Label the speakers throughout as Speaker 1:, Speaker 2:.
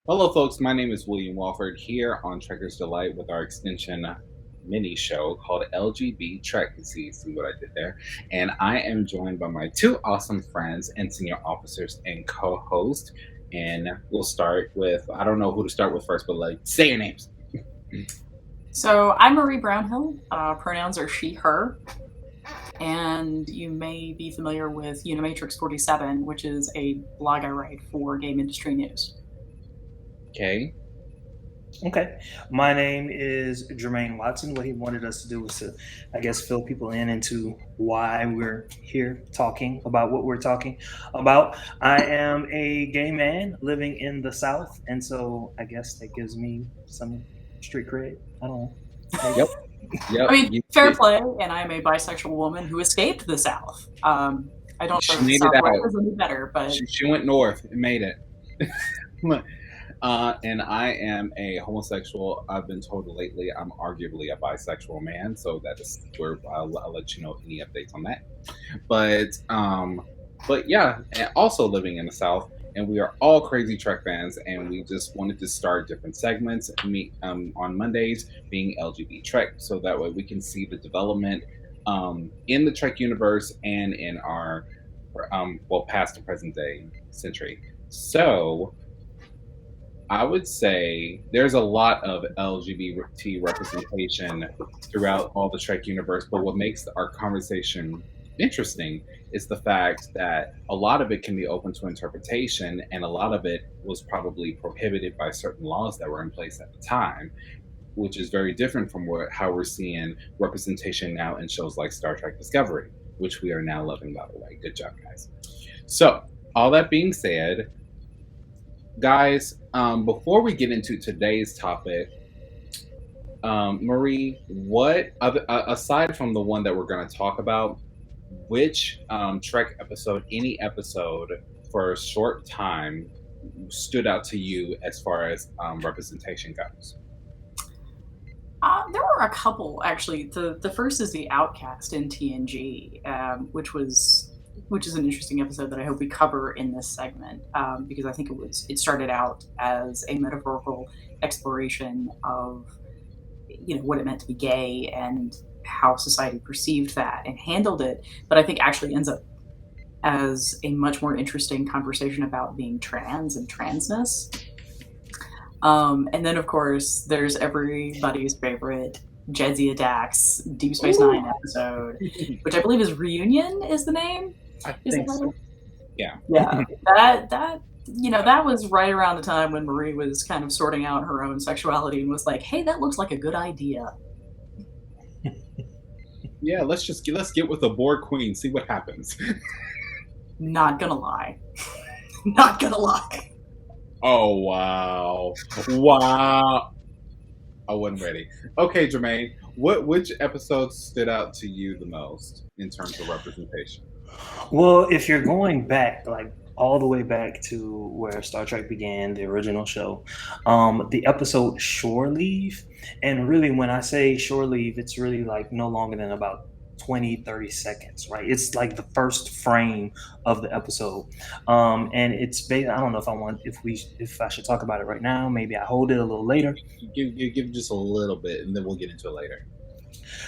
Speaker 1: Hello, folks. My name is William Walford here on Trekker's Delight with our extension mini show called LGBTrek. See what I did there? And I am joined by my two awesome friends and senior officers and co-host. And we'll start with I don't know who to start with first, but like say your names.
Speaker 2: So I'm Marie Brownhill. Pronouns are she, her. And you may be familiar with Unimatrix 47, which is a blog I write for game industry news.
Speaker 1: Okay.
Speaker 3: Okay. My name is Jermaine Watson. What he wanted us to do was to, I guess, fill people in into why we're here talking about what we're talking about. I am a gay man living in the South, and so I guess that gives me some street cred. I don't know.
Speaker 1: Yep. Yep.
Speaker 2: I mean, fair play, and I'm a bisexual woman who escaped the South. I don't know
Speaker 1: She
Speaker 2: if the
Speaker 1: made it
Speaker 2: Southwest
Speaker 1: out.
Speaker 2: is any better, but
Speaker 1: She went north and made it. And I am a homosexual. I've been told lately I'm arguably a bisexual man, so that is where I'll let you know any updates on that. But yeah, and also living in the South, and we are all crazy Trek fans, and we just wanted to start different segments. Me on Mondays being LGBT Trek, so that way we can see the development in the Trek universe and in our past and present day century. So I would say there's a lot of LGBT representation throughout all the Trek universe, but what makes our conversation interesting is the fact that a lot of it can be open to interpretation, and a lot of it was probably prohibited by certain laws that were in place at the time, which is very different from how we're seeing representation now in shows like Star Trek Discovery, which we are now loving, by the way. Good job, guys. So, all that being said, guys, before we get into today's topic, Marie, what other, aside from the one that we're going to talk about, which Trek episode, any episode for a short time, stood out to you as far as representation goes?
Speaker 2: there were a couple actually. The first is the Outcast in TNG, which is an interesting episode that I hope we cover in this segment, because I think it started out as a metaphorical exploration of what it meant to be gay and how society perceived that and handled it, but I think actually ends up as a much more interesting conversation about being trans and transness. And then, of course, there's everybody's favorite Jadzia Dax Deep Space Nine episode, which I believe is Reunion is the name.
Speaker 1: I
Speaker 2: Is
Speaker 1: think
Speaker 2: it
Speaker 1: so. Yeah.
Speaker 2: Yeah, that was right around the time when Marie was kind of sorting out her own sexuality and was like, "Hey, that looks like a good idea."
Speaker 1: Yeah, let's get with the Borg Queen, see what happens.
Speaker 2: Not gonna lie, not gonna lie.
Speaker 1: Oh wow, wow! I wasn't ready. Okay, Jermaine, which episode stood out to you the most in terms of representation?
Speaker 3: Well, if you're going back, like all the way back to where Star Trek began, the original show, the episode Shore Leave, and really when I say Shore Leave, it's really like no longer than about 20-30 seconds, right? It's like the first frame of the episode. And it's I don't know if I should talk about it right now. Maybe I hold it a little later.
Speaker 1: Give just a little bit, and then we'll get into it later.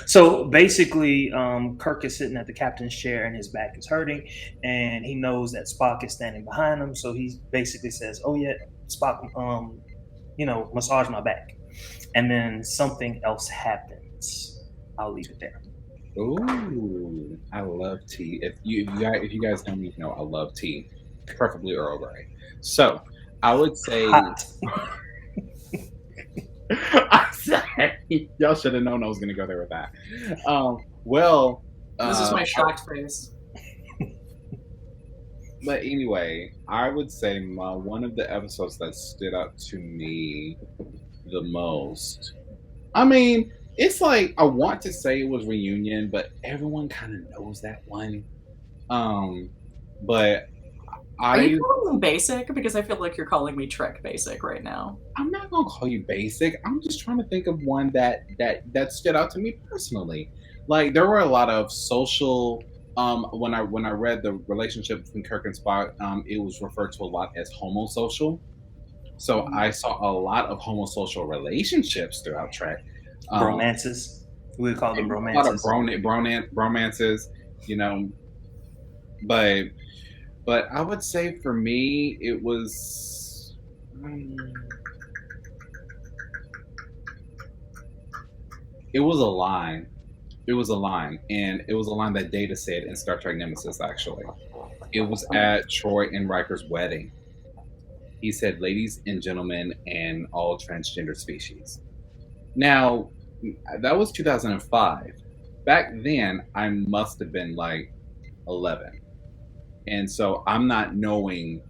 Speaker 3: So basically, Kirk is sitting at the captain's chair and his back is hurting, and he knows that Spock is standing behind him. So he basically says, "Oh yeah, Spock, massage my back," and then something else happens. I'll leave it there.
Speaker 1: Ooh, I love tea. If you guys know me, you know I love tea, preferably Earl Grey. So I would say.
Speaker 3: Hot.
Speaker 1: I said, y'all should have known I was going to go there with that. Well,
Speaker 2: This is my shocked face.
Speaker 1: but anyway, I would say one of the episodes that stood out to me the most. I mean, it's like I want to say it was Reunion, but everyone kind of knows that one. But
Speaker 2: Are you calling me basic? Because I feel like you're calling me Trek basic right now.
Speaker 1: I'm not gonna call you basic. I'm just trying to think of one that stood out to me personally. Like there were a lot of social. When I read the relationship between Kirk and Spock, it was referred to a lot as homosocial. So I saw a lot of homosocial relationships throughout Trek.
Speaker 3: Bromances. We would call them
Speaker 1: A lot of
Speaker 3: bromances.
Speaker 1: bromances, you know, but I would say for me it was it was a line. It was a line, and it was a line that Data said in Star Trek Nemesis. Actually, it was at Troy and Riker's wedding. He said, "Ladies and gentlemen, and all transgender species." Now, that was 2005. Back then, I must have been like 11. And so I'm not knowing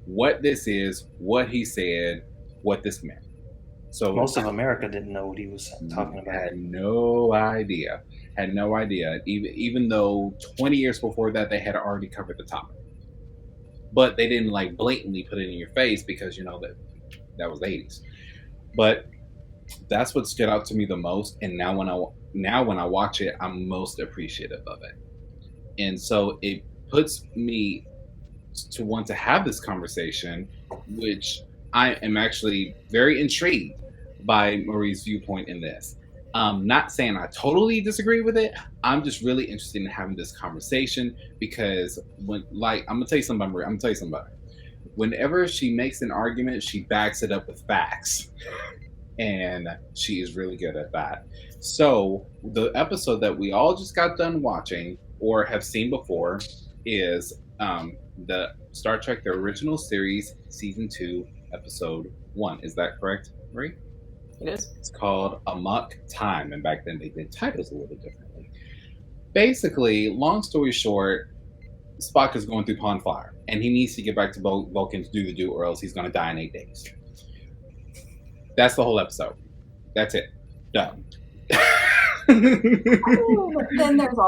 Speaker 1: what this is, what he said, what this meant. So
Speaker 3: Most of America didn't know what he was talking about.
Speaker 1: had no idea. Had no idea. Even though 20 years before that they had already covered the topic. But they didn't like blatantly put it in your face because that was the 80s. But that's what stood out to me the most. And now when I watch it, I'm most appreciative of it. And so it puts me to want to have this conversation, which I am actually very intrigued by Marie's viewpoint in this. Not saying I totally disagree with it. I'm just really interested in having this conversation because I'm gonna tell you something, Marie. I'm gonna tell you something. Whenever she makes an argument, she backs it up with facts. And she is really good at that. So the episode that we all just got done watching or have seen before is the Star Trek: The Original Series, Season 2, Episode 1. Is that correct, Marie?
Speaker 2: It is.
Speaker 1: It's called Amok Time, and back then they did titles a little differently. Basically, long story short, Spock is going through pond fire, and he needs to get back to Vulcan to do the do, or else he's going to die in 8 days. That's the whole episode. That's it. Done.
Speaker 2: Then there's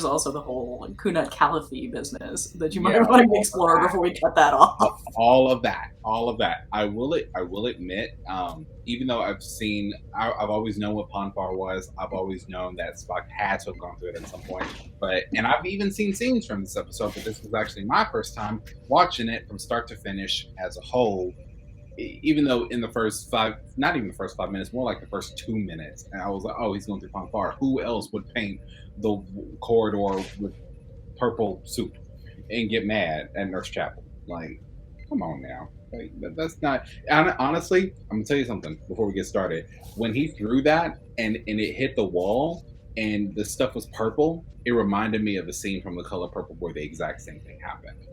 Speaker 2: also the whole Kunat Caliphine business that you might want to explore before we cut that off.
Speaker 1: All of that. I will admit, even though I've always known what Ponfar was. I've always known that Spock had to have gone through it at some point. And I've even seen scenes from this episode, but this was actually my first time watching it from start to finish as a whole. Even though in the first not even the first 5 minutes, more like the first 2 minutes, and I was like, oh, he's going through Ponfar. Who else would paint the corridor with purple soup and get mad at Nurse Chapel? Like, come on now. Like, that's not. Honestly, I'm gonna tell you something before we get started. When he threw that and it hit the wall and the stuff was purple, it reminded me of a scene from The Color Purple where the exact same thing happened.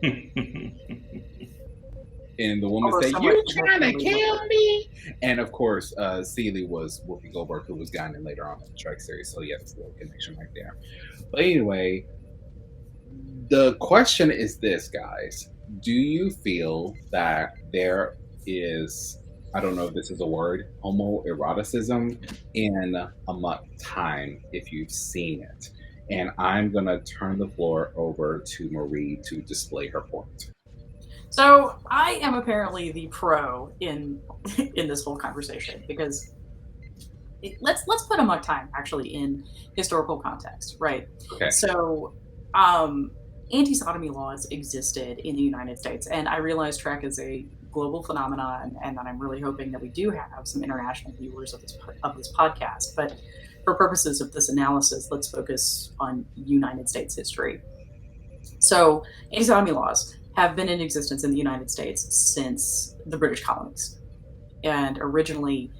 Speaker 1: And the woman said, "You're trying to kill me." And of course, Seeley was Whoopi Goldberg, who was Guinan later on in the Trek series. So yeah, there's a little connection right there. But anyway, the question is this, guys. Do you feel that there is, I don't know if this is a word, homoeroticism in Amok Time, if you've seen it? And I'm going to turn the floor over to Marie to display her point.
Speaker 2: So I am apparently the pro in this whole conversation because let's put Amok Time actually in historical context, right?
Speaker 1: Okay.
Speaker 2: So anti-sodomy laws existed in the United States, and I realize Trek is a global phenomenon, and that I'm really hoping that we do have some international viewers of this podcast. But for purposes of this analysis, let's focus on United States history. So anti-sodomy laws have been in existence in the United States since the British colonies. And originally,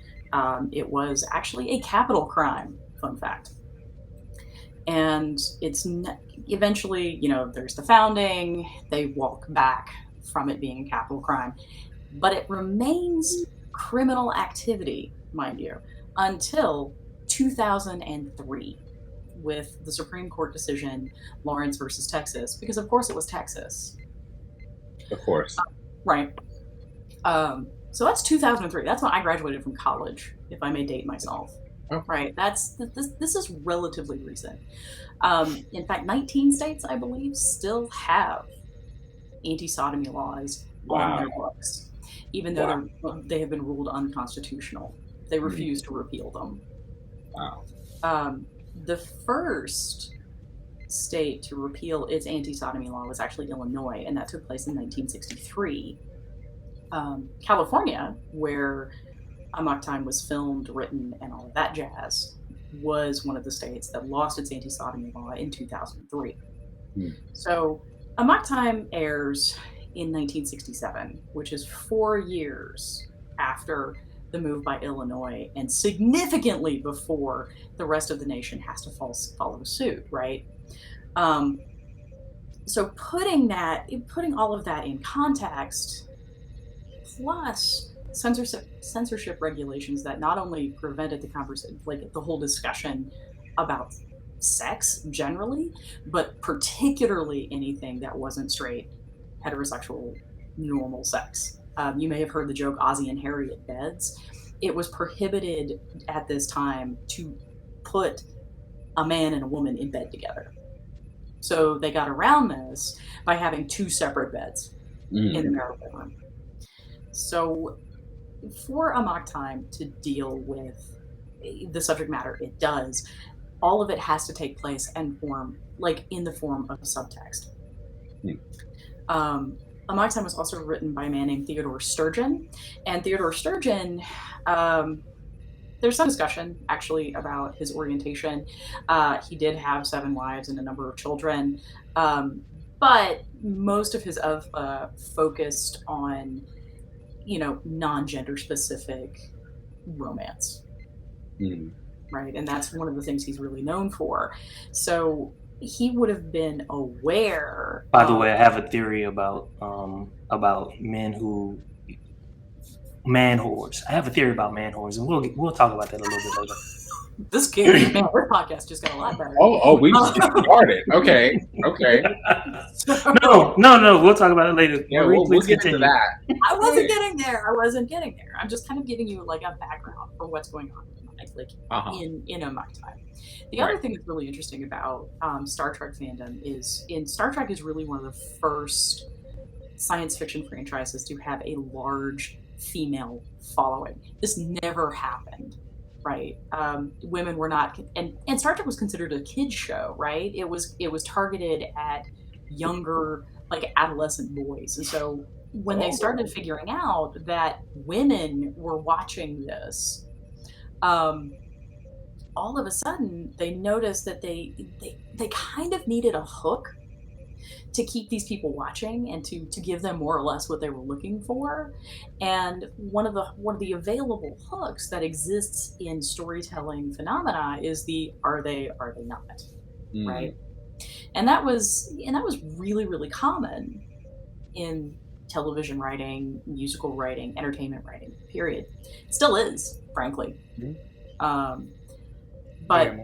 Speaker 2: it was actually a capital crime, fun fact. And it's eventually, there's the founding, they walk back from it being a capital crime. But it remains criminal activity, mind you, until 2003 with the Supreme Court decision, Lawrence versus Texas, because of course it was Texas.
Speaker 1: Of course.
Speaker 2: Right. So that's 2003. That's when I graduated from college, if I may date myself.
Speaker 1: Oh.
Speaker 2: Right. This is relatively recent. In fact, 19 states, I believe, still have anti-sodomy laws on their books, even though they have been ruled unconstitutional. They refuse to repeal them.
Speaker 1: Wow.
Speaker 2: The first state to repeal its anti-sodomy law was actually Illinois, and that took place in 1963. California, where Amok Time was filmed, written, and all of that jazz, was one of the states that lost its anti-sodomy law in 2003.
Speaker 1: Hmm.
Speaker 2: So Amok Time airs in 1967, which is 4 years after the move by Illinois and significantly before the rest of the nation has to follow suit, right? Um, so putting all of that in context, plus censorship regulations that not only prevented the conversation, like the whole discussion about sex generally, but particularly anything that wasn't straight, heterosexual, normal sex. You may have heard the joke Ozzy and Harriet beds. It was prohibited at this time to put a man and a woman in bed together. So they got around this by having 2 separate beds in the marital bedroom. So for Amok Time to deal with the subject matter it does, all of it has to take place and form, like, in the form of subtext. Amok Time was also written by a man named Theodore Sturgeon, and Theodore Sturgeon, there's some discussion actually about his orientation. He did have 7 wives and a number of children, but most of his focused on, non-gender specific romance. Right? And that's one of the things he's really known for. So he would have been aware.
Speaker 3: By the way, I have a theory about man whores. I have a theory about man whores, and we'll talk about that a little bit later.
Speaker 2: This podcast just got a lot better.
Speaker 1: Oh, we just started. Okay.
Speaker 2: So,
Speaker 3: No. We'll talk about it later.
Speaker 1: Yeah, we'll get into that.
Speaker 2: I wasn't getting there. I'm just kind of giving you like a background for what's going on in Amok Time. The other thing that's really interesting about Star Trek fandom is Star Trek is really one of the first science fiction franchises to have a large female following. This never happened. Right, women were not, and Star Trek was considered a kids show. Right, it was targeted at younger, like adolescent boys, and so when they started figuring out that women were watching this, all of a sudden they noticed that they kind of needed a hook to keep these people watching and to give them more or less what they were looking for. And one of the available hooks that exists in storytelling phenomena is the are they not, right? And that was really, really common in television writing, musical writing, entertainment writing, period. It still is, frankly. But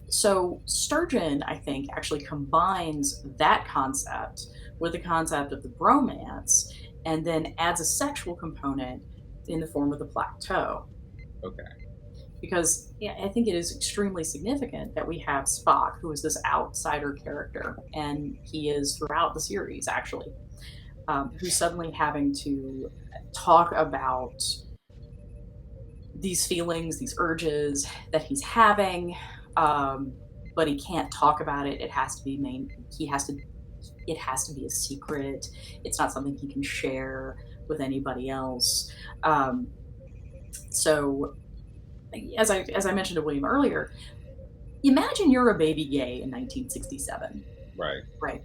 Speaker 2: so Sturgeon, I think, actually combines that concept with the concept of the bromance, and then adds a sexual component in the form of the plateau.
Speaker 1: Okay.
Speaker 2: Because I think it is extremely significant that we have Spock, who is this outsider character, and he is throughout the series, actually, who's suddenly having to talk about these feelings, these urges that he's having, but he can't talk about it. It has to be it has to be a secret. It's not something he can share with anybody else. So, as I mentioned to William earlier, imagine you're a baby gay in 1967. Right.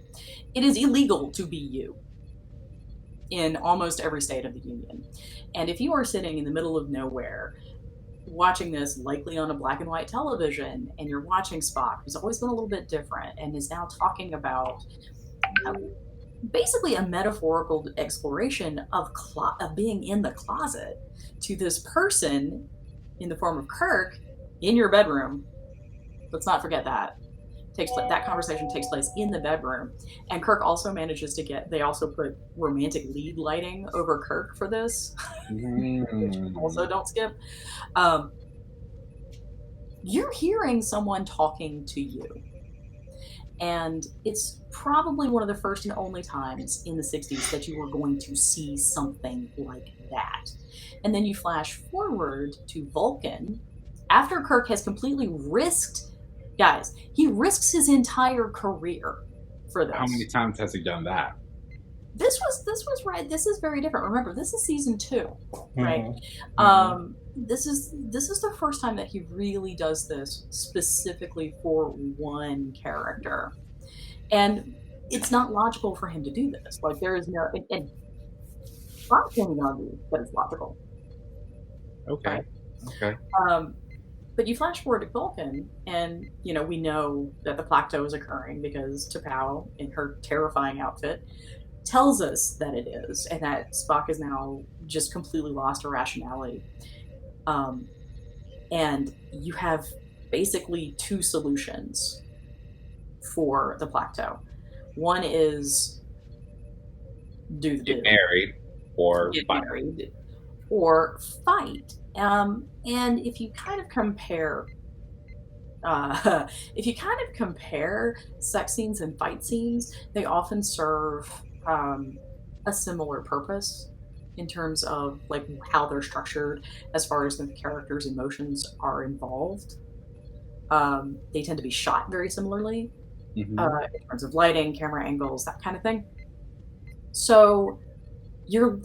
Speaker 2: It is illegal to be you in almost every state of the union. And if you are sitting in the middle of nowhere watching this, likely on a black and white television, and you're watching Spock, who's always been a little bit different and is now talking about basically a metaphorical exploration of being in the closet to this person in the form of Kirk in your bedroom. Let's not forget that. That conversation takes place in the bedroom, and Kirk also manages to they also put romantic lead lighting over Kirk for this, which also don't skip. You're hearing someone talking to you, and it's probably one of the first and only times in the 60s that you are going to see something like that. And then you flash forward to Vulcan, after Kirk has completely he risks his entire career for this.
Speaker 1: How many times has he done that?
Speaker 2: this was right. This is very different. Remember, this is season 2, right? This is the first time that he really does this specifically for one character, and it's not logical for him to do this. Like there is no, and I can't even argue that it's logical.
Speaker 1: Okay.
Speaker 2: Right?
Speaker 1: Okay.
Speaker 2: But you flash forward to Vulcan, and we know that the Placto is occurring because T'Pau, in her terrifying outfit, tells us that it is, and that Spock is now just completely lost her rationality. And you have basically 2 solutions for the Placto. One is
Speaker 1: get married or
Speaker 2: fight. And if you kind of compare sex scenes and fight scenes, they often serve a similar purpose in terms of like how they're structured as far as the characters' emotions are involved. They tend to be shot very similarly in terms of lighting, camera angles, that kind of thing. So you're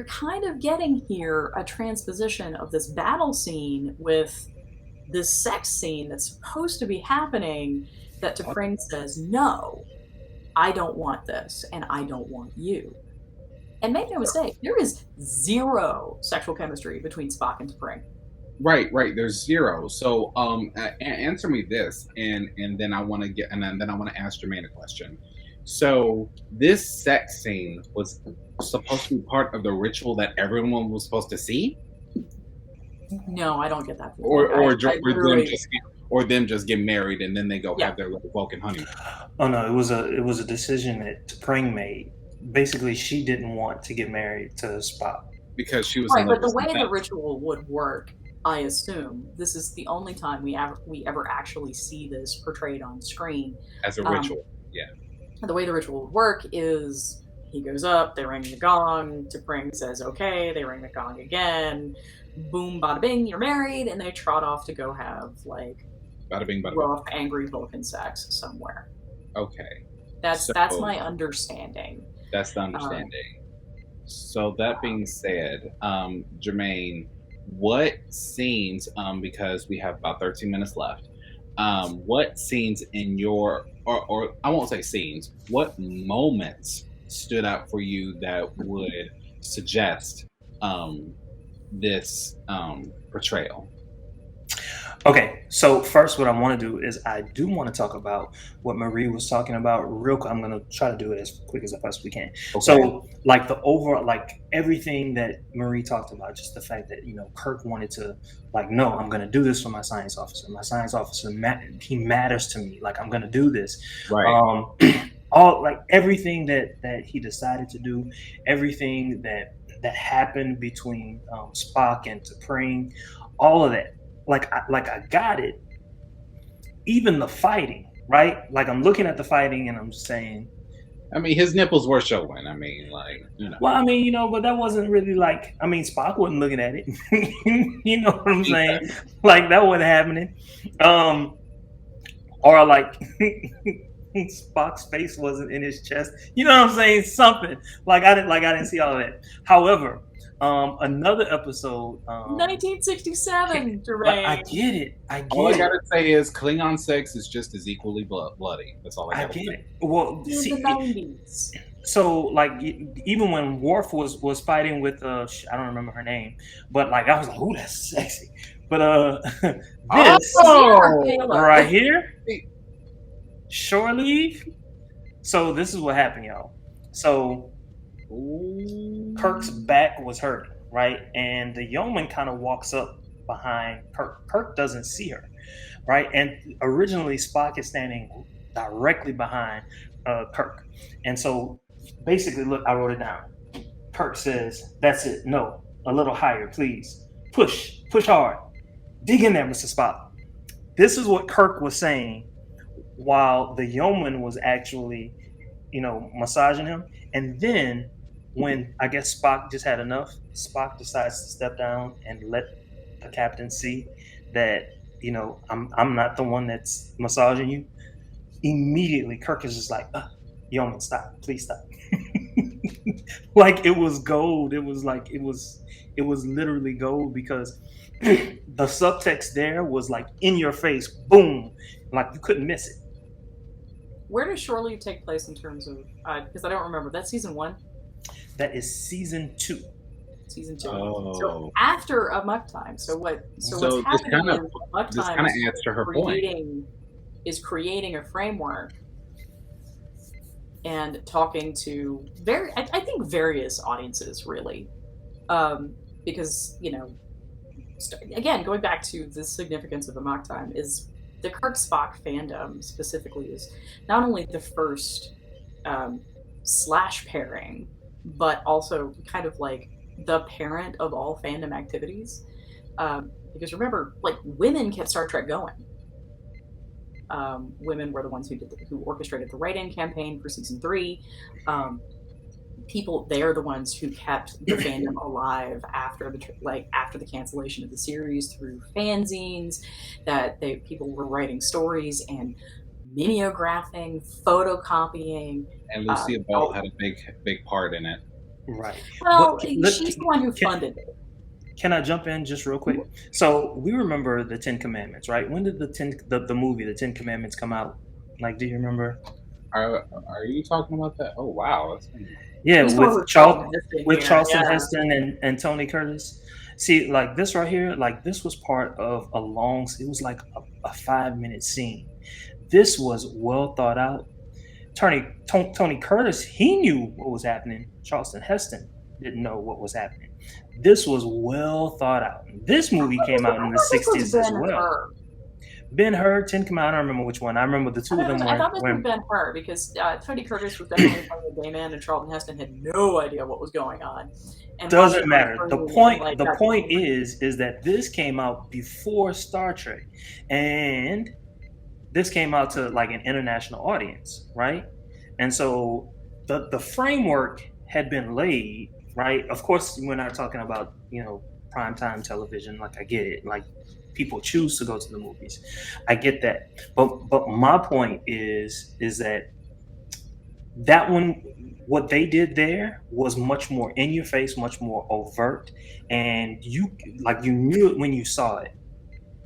Speaker 2: kind of getting here a transposition of this battle scene with this sex scene that's supposed to be happening, that T'Pring says, no, I don't want this, and I don't want you. And make no mistake, there is 0 sexual chemistry between Spock and T'Pring.
Speaker 1: Right. There's 0. So, answer me this, and then I want to ask Jermaine a question. So, this sex scene was supposed to be part of the ritual that everyone was supposed to see?
Speaker 2: No, I don't get that.
Speaker 1: Or them just get married and then they go have their little Vulcan honeymoon.
Speaker 3: Oh no, it was a decision that T'Pring made. Basically, she didn't want to get married to Spock
Speaker 1: because she was
Speaker 2: right. But the way the ritual would work, I assume this is the only time we ever actually see this portrayed on screen
Speaker 1: as a ritual. Yeah.
Speaker 2: The way the ritual would work is he goes up, they ring the gong, T'Pring says okay, they ring the gong again, boom, bada bing, you're married, and they trot off to go have like
Speaker 1: bada bing, bada
Speaker 2: rough, angry Vulcan sex somewhere.
Speaker 1: Okay.
Speaker 2: That's my understanding.
Speaker 1: That's the understanding. So that being said, Jermaine, what scenes, because we have about 13 minutes left, what scenes in your, or I won't say scenes, what moments stood out for you that would suggest this portrayal?
Speaker 3: Okay, so first what I want to do is I do want to talk about what Marie was talking about real quick. I'm going to try to do it as quick as I possibly can. Okay. So like the overall, like everything that Marie talked about, just the fact that, Kirk wanted to like, no, I'm going to do this for my science officer. My science officer, he matters to me. Like I'm going to do this.
Speaker 1: Right.
Speaker 3: All like everything that he decided to do, everything that happened between Spock and T'Pring, all of that. Like I got it. Even the fighting, right? Like I'm looking at the fighting and I'm saying,
Speaker 1: I mean, his nipples were showing. I mean, like,
Speaker 3: Well, I mean, but that wasn't really like, I mean, Spock wasn't looking at it. You know what I'm saying? Like that wasn't happening. Or like Spock's face wasn't in his chest. You know what I'm saying? Something. Like I didn't see all of that. However, another episode,
Speaker 2: 1967. Jermaine.
Speaker 3: I get it.
Speaker 1: All I gotta say is Klingon sex is just as equally bloody. That's all I gotta say.
Speaker 3: It. Well,
Speaker 2: in the 90s.
Speaker 3: So, like, even when Worf was fighting with I don't remember her name, but like I was like, "Ooh, that's sexy." But this right here, shore leave. So this is what happened, y'all. So Kirk's back was hurting, right? And the yeoman kind of walks up behind Kirk. Kirk doesn't see her, right? And originally Spock is standing directly behind Kirk. And so basically, look, I wrote it down. Kirk says, "That's it. No, a little higher, please. Push hard. Dig in there, Mr. Spock." This is what Kirk was saying while the yeoman was actually, massaging him. And then when I guess Spock just had enough, Spock decides to step down and let the captain see that, I'm not the one that's massaging you. Immediately, Kirk is just like, yeoman, stop. Please stop. Like it was gold. It was literally gold because the subtext there was like in your face, boom, like you couldn't miss it.
Speaker 2: Where does Shore Leave take place in terms of? Because I don't remember. That's season one,
Speaker 3: That is season 2.
Speaker 2: season two. So
Speaker 1: Oh,
Speaker 2: after Amok Time. So what? So what's
Speaker 1: so
Speaker 2: happening is Amok
Speaker 1: this
Speaker 2: Time
Speaker 1: kind of
Speaker 2: is
Speaker 1: adds to her point.
Speaker 2: creating a framework and talking to I think various audiences really, because again, going back to the significance of Amok Time is the Kirk Spock fandom specifically is not only the first um, slash pairing, but also kind of like the parent of all fandom activities. Because remember, like women kept Star Trek going. Women were the ones who orchestrated the write-in campaign for season three. Um, People, they are the ones who kept the fandom alive after the cancellation of the series through fanzines that people were writing stories and mimeographing, photocopying.
Speaker 1: And
Speaker 2: Uh,
Speaker 1: Lucia Ball had a big part in it.
Speaker 3: Right. But
Speaker 2: well, she's the one who
Speaker 3: can,
Speaker 2: funded it.
Speaker 3: can I jump in just real quick? So we remember the Ten Commandments, right? When did the movie The Ten Commandments come out? Like, do you remember?
Speaker 1: Are you talking about that? Oh wow, that's been...
Speaker 3: Yeah,
Speaker 2: He's going with Charlton Heston
Speaker 3: with
Speaker 2: here.
Speaker 3: Charlton
Speaker 2: Yeah.
Speaker 3: Heston and Tony Curtis. See, like this right here, like this was part of a long. It was like a 5-minute scene. This was well thought out. Tony Curtis, he knew what was happening. Charlton Heston didn't know what was happening. This was well thought out. This movie came out in the
Speaker 2: This was
Speaker 3: '60s as well.
Speaker 2: Ben-Hur.
Speaker 3: Ben-Hur, Ten Come Out. I don't remember which one. I remember the two of them
Speaker 2: I thought this was
Speaker 3: were
Speaker 2: Ben-Hur because Tony Curtis was definitely playing a gay man, and Charlton Heston had no idea what was going on. And
Speaker 3: doesn't matter.
Speaker 2: like
Speaker 3: The point is that this came out before Star Trek, and this came out to like an international audience, right? And so the framework had been laid, right? Of course, we're not talking about primetime television. Like I get it, like people choose to go to the movies. I get that, but my point is that one, what they did there was much more in your face, much more overt, and you knew it when you saw it.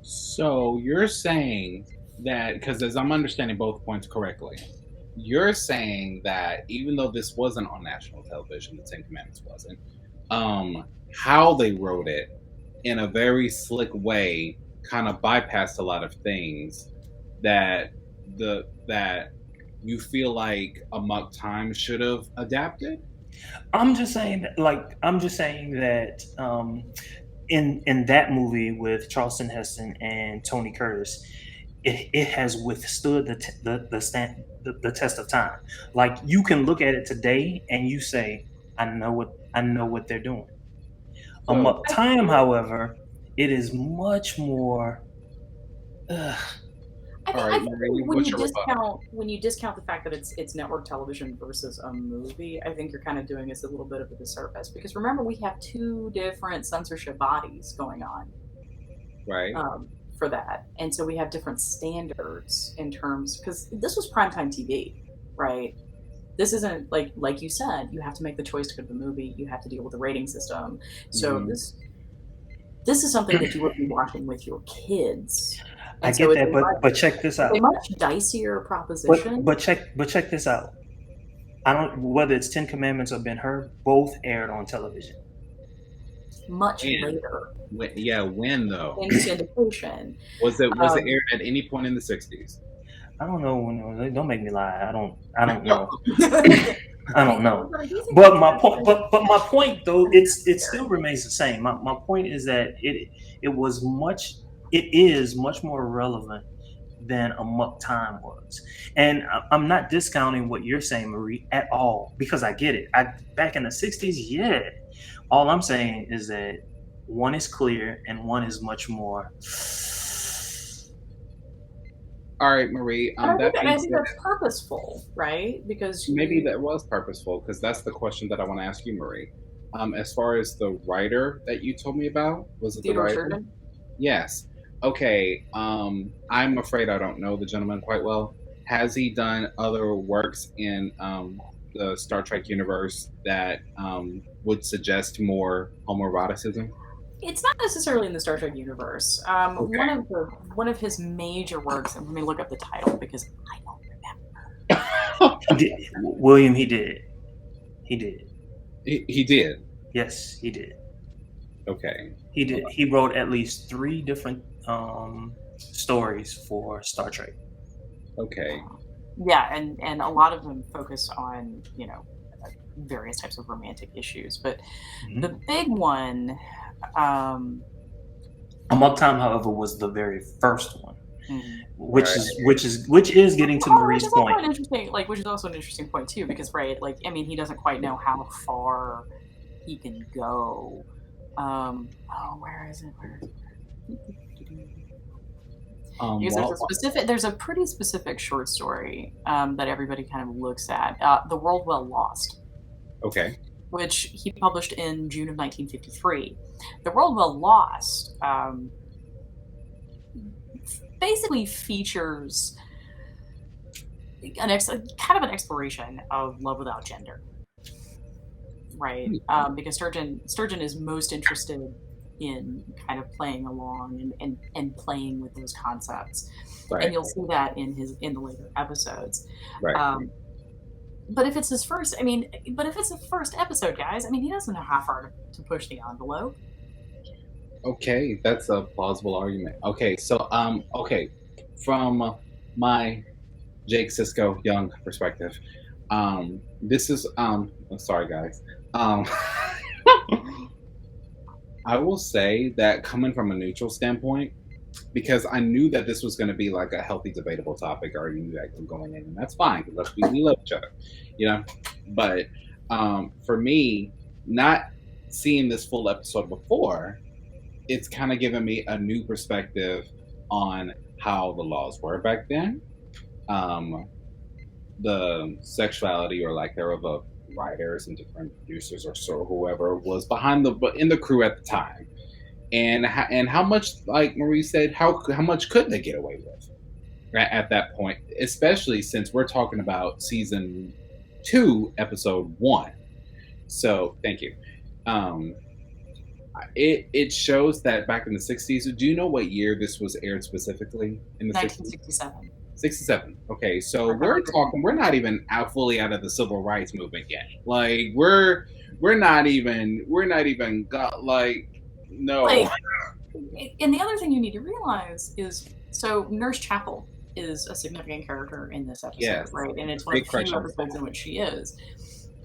Speaker 1: So you're saying that, because as I'm understanding both points correctly, you're saying that even though this wasn't on national television, the Ten Commandments wasn't, how they wrote it in a very slick way kind of bypassed a lot of things that that you feel like Amok Time should have adapted.
Speaker 3: I'm just saying that in that movie with Charlton Heston and Tony Curtis, it has withstood the test of time. Like you can look at it today and you say, I know what they're doing.
Speaker 1: So,
Speaker 3: Time, however, it is much more.
Speaker 1: all right,
Speaker 2: think
Speaker 1: Marie,
Speaker 2: when
Speaker 1: what's
Speaker 2: you
Speaker 1: your rebuttal?
Speaker 2: discount the fact that it's network television versus a movie, I think you're kind of doing us a little bit of a disservice because remember we have two different censorship bodies going on
Speaker 1: Right.
Speaker 2: for that, and so we have different standards in terms because this was primetime TV, right? This isn't like you said, you have to make the choice to go to the movie, you have to deal with the rating system. So
Speaker 1: Mhm.
Speaker 2: this is something that you would be watching with your kids.
Speaker 3: I
Speaker 2: And so
Speaker 3: get
Speaker 2: it's
Speaker 3: that, but check this out.
Speaker 2: a much dicier proposition.
Speaker 3: But check this out. I don't whether it's Ten Commandments or Ben-Hur, both aired on television.
Speaker 2: Much
Speaker 1: And
Speaker 2: later
Speaker 1: when though?
Speaker 2: in syndication.
Speaker 1: Was it
Speaker 2: Um,
Speaker 1: aired at any point in the 60s?
Speaker 3: I don't know when it was. Don't make me lie. I don't know. I don't know.
Speaker 2: But I do think
Speaker 3: But
Speaker 2: that's
Speaker 3: my point,
Speaker 2: very
Speaker 3: but my point though, it
Speaker 2: fair.
Speaker 3: still remains the same. My point is that it is much more relevant than Amok Time was, and I'm not discounting what you're saying, Marie, at all because I get it. Back in the '60s, yeah. All I'm saying is that one is clear and one is much more.
Speaker 1: All right, Marie.
Speaker 2: And I
Speaker 1: That
Speaker 2: think,
Speaker 1: being said,
Speaker 2: that's purposeful, right? Because
Speaker 1: maybe that was purposeful because that's the question that I want to ask you, Marie. As far as the writer that you told me about, was it the
Speaker 2: Theodore
Speaker 1: writer?
Speaker 2: Sheridan.
Speaker 1: Yes. Okay. I'm afraid I don't know the gentleman quite well. Has he done other works in the the Star Trek universe that would suggest more homoeroticism?
Speaker 2: It's not necessarily in the Star Trek universe.
Speaker 1: Okay.
Speaker 2: One of his major works, and let me look up the title because I don't
Speaker 3: William, he did. He did.
Speaker 1: He did.
Speaker 3: Yes, he did.
Speaker 1: Okay.
Speaker 3: He did. He wrote at least 3 different stories for Star Trek.
Speaker 1: Okay.
Speaker 2: Yeah, and a lot of them focus on, various types of romantic issues. But the big one,
Speaker 3: Amok Time, however, was the very first one, which
Speaker 1: Right.
Speaker 3: is getting to Marie's point.
Speaker 2: Which is also an interesting point too, because he doesn't quite know how far he can go. Where is it? Because there's a pretty specific short story that everybody kind of looks at. The World Well Lost.
Speaker 1: Okay.
Speaker 2: Which he published in June of 1953. The World Well Lost basically features kind of an exploration of love without gender, right? Because Sturgeon is most interested in kind of playing along and playing with those concepts,
Speaker 1: Right.
Speaker 2: and you'll see that in the later episodes.
Speaker 1: Right.
Speaker 2: But if it's the first episode, guys, he doesn't know how far to push the envelope.
Speaker 1: Okay, that's a plausible argument. Okay, so from my Jake Sisko Young perspective, this is sorry guys. I will say that coming from a neutral standpoint, because I knew that this was going to be like a healthy, debatable topic. I already knew that going in, and that's fine because we love each other, But for me, not seeing this full episode before, it's kind of given me a new perspective on how the laws were back then, the sexuality or lack thereof of writers and different producers or so whoever was behind in the crew at the time. And how much, like Marie said, how much could they get away with at that point, especially since we're talking about season 2, episode 1. So thank you. It shows that back in the 60s. Do you know what year this was aired specifically? In the
Speaker 2: 1967.
Speaker 1: 67. Okay, so we're not even fully out of the civil rights movement yet. Like we're not even got no.
Speaker 2: And the other thing you need to realize is, so Nurse Chapel is a significant character in this episode,
Speaker 1: Yes.
Speaker 2: right? And it's one of the few episodes in which she is.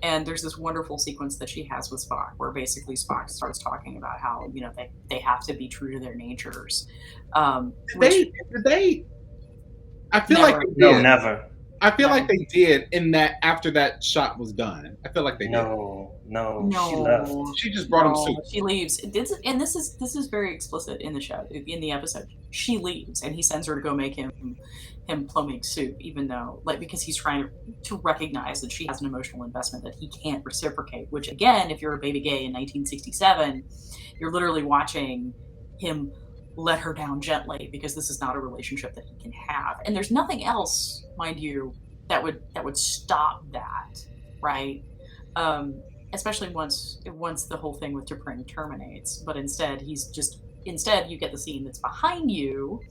Speaker 2: And there's this wonderful sequence that she has with Spock, where basically Spock starts talking about how they have to be true to their natures.
Speaker 3: Did
Speaker 1: they? I feel
Speaker 2: never.
Speaker 1: like they did.
Speaker 3: No, never.
Speaker 1: I feel like they did in that after that shot was done. I feel like they did.
Speaker 3: No, she left.
Speaker 1: She just brought him soup.
Speaker 2: She leaves. And this is very explicit in the show, in the episode. She leaves, and he sends her to go make him make soup, even though, because he's trying to recognize that she has an emotional investment that he can't reciprocate. Which, again, if you're a baby gay in 1967, you're literally watching him let her down gently, because this is not a relationship that he can have, and there's nothing else, mind you, that would stop that, right? Especially once the whole thing with T'Pring terminates. But instead you get the scene that's behind you,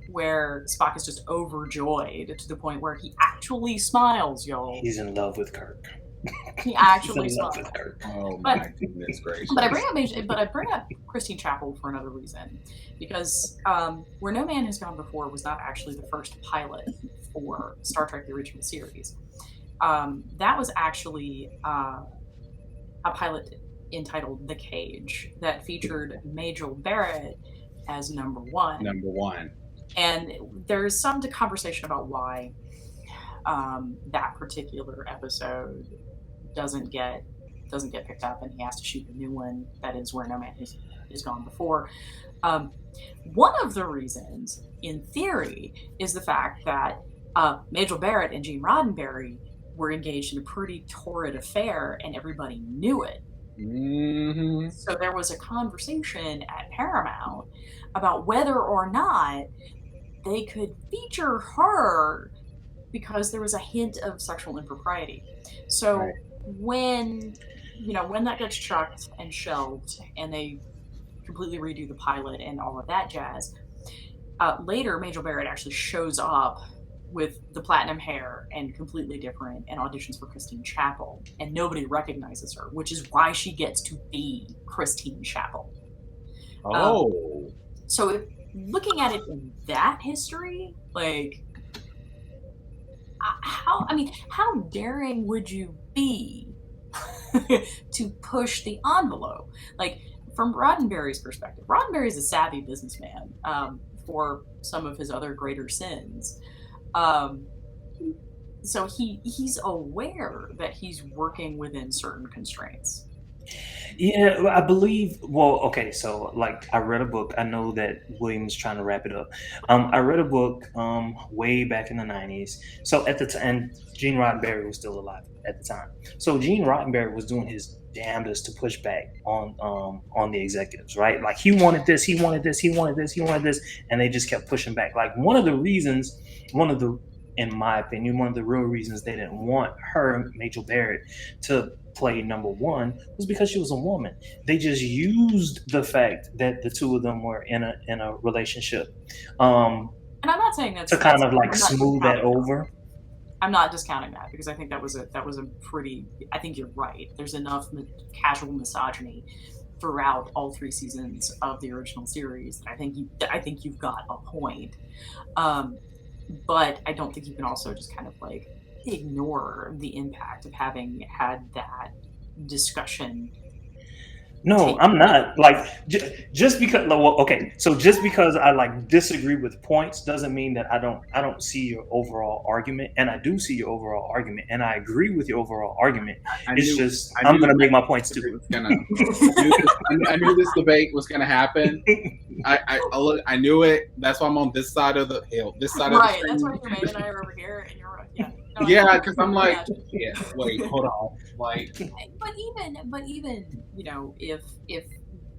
Speaker 2: where Spock is just overjoyed to the point where he actually smiles, y'all.
Speaker 3: He's in love with Kirk.
Speaker 2: He actually smiles.
Speaker 1: Oh my goodness gracious!
Speaker 2: But I bring up Christine Chapel for another reason, because Where No Man Has Gone Before was not actually the first pilot for Star Trek: The Original Series. That was actually a pilot entitled The Cage that featured Majel Barrett as number one. And there's some conversation about why that particular episode doesn't get picked up, and he has to shoot the new one that is Where No Man Has Gone Before. One of the reasons, in theory, is the fact that Majel Barrett and Gene Roddenberry were engaged in a pretty torrid affair, and everybody knew it.
Speaker 1: Mm-hmm.
Speaker 2: So there was a conversation at Paramount about whether or not they could feature her because there was a hint of sexual impropriety. So
Speaker 3: Right.
Speaker 2: when when that gets chucked and shelved, and they completely redo the pilot and all of that jazz, later Majel Barrett actually shows up with the platinum hair and completely different, and auditions for Christine Chapel, and nobody recognizes her, which is why she gets to be Christine Chapel. Um,
Speaker 1: Oh,
Speaker 2: so looking at it in that history, like, how daring would you be to push the envelope? Like, from Roddenberry's perspective, Roddenberry's a savvy businessman, for some of his other greater sins. Um, so he's aware that he's working within certain constraints.
Speaker 3: Yeah, I believe. Well, okay, so like I read a book. I know that William's trying to wrap it up. I read a book way back in the '90s. So at the time, Gene Roddenberry was still alive at the time. So Gene Roddenberry was doing his damnedest to push back on the executives, right? Like he wanted this, he wanted this, he wanted this, he wanted this, and they just kept pushing back. Like one of the, in my opinion, one of the real reasons they didn't want her, Majel Barrett, to play number one was because she was a woman. They just used the fact that the two of them were in a relationship,
Speaker 2: And I'm not saying
Speaker 3: to kind of like
Speaker 2: I'm not
Speaker 3: smooth that over.
Speaker 2: I'm not discounting that, because I think that was a pretty. I think you're right. There's enough casual misogyny throughout all three seasons of the original series that I think you've got a point. Um, but I don't think you can also just kind of like ignore the impact of having had that discussion.
Speaker 3: No, I'm not like just because. Well, okay, so just because I like disagree with points doesn't mean that I don't see your overall argument, and I do see your overall argument, and I agree with your overall argument.
Speaker 1: I
Speaker 3: It's
Speaker 1: knew,
Speaker 3: just
Speaker 1: I
Speaker 3: I'm
Speaker 1: knew
Speaker 3: gonna make my
Speaker 1: this
Speaker 3: points
Speaker 1: debate
Speaker 3: too.
Speaker 1: was gonna. I knew this debate was gonna happen. I knew it. That's why I'm on this side of the hill, this side of the
Speaker 2: Right.
Speaker 1: stream.
Speaker 2: That's why your man and I are over here, and you're yeah. No,
Speaker 1: Yeah, because I'm like, yeah, wait, hold on, like,
Speaker 2: but even if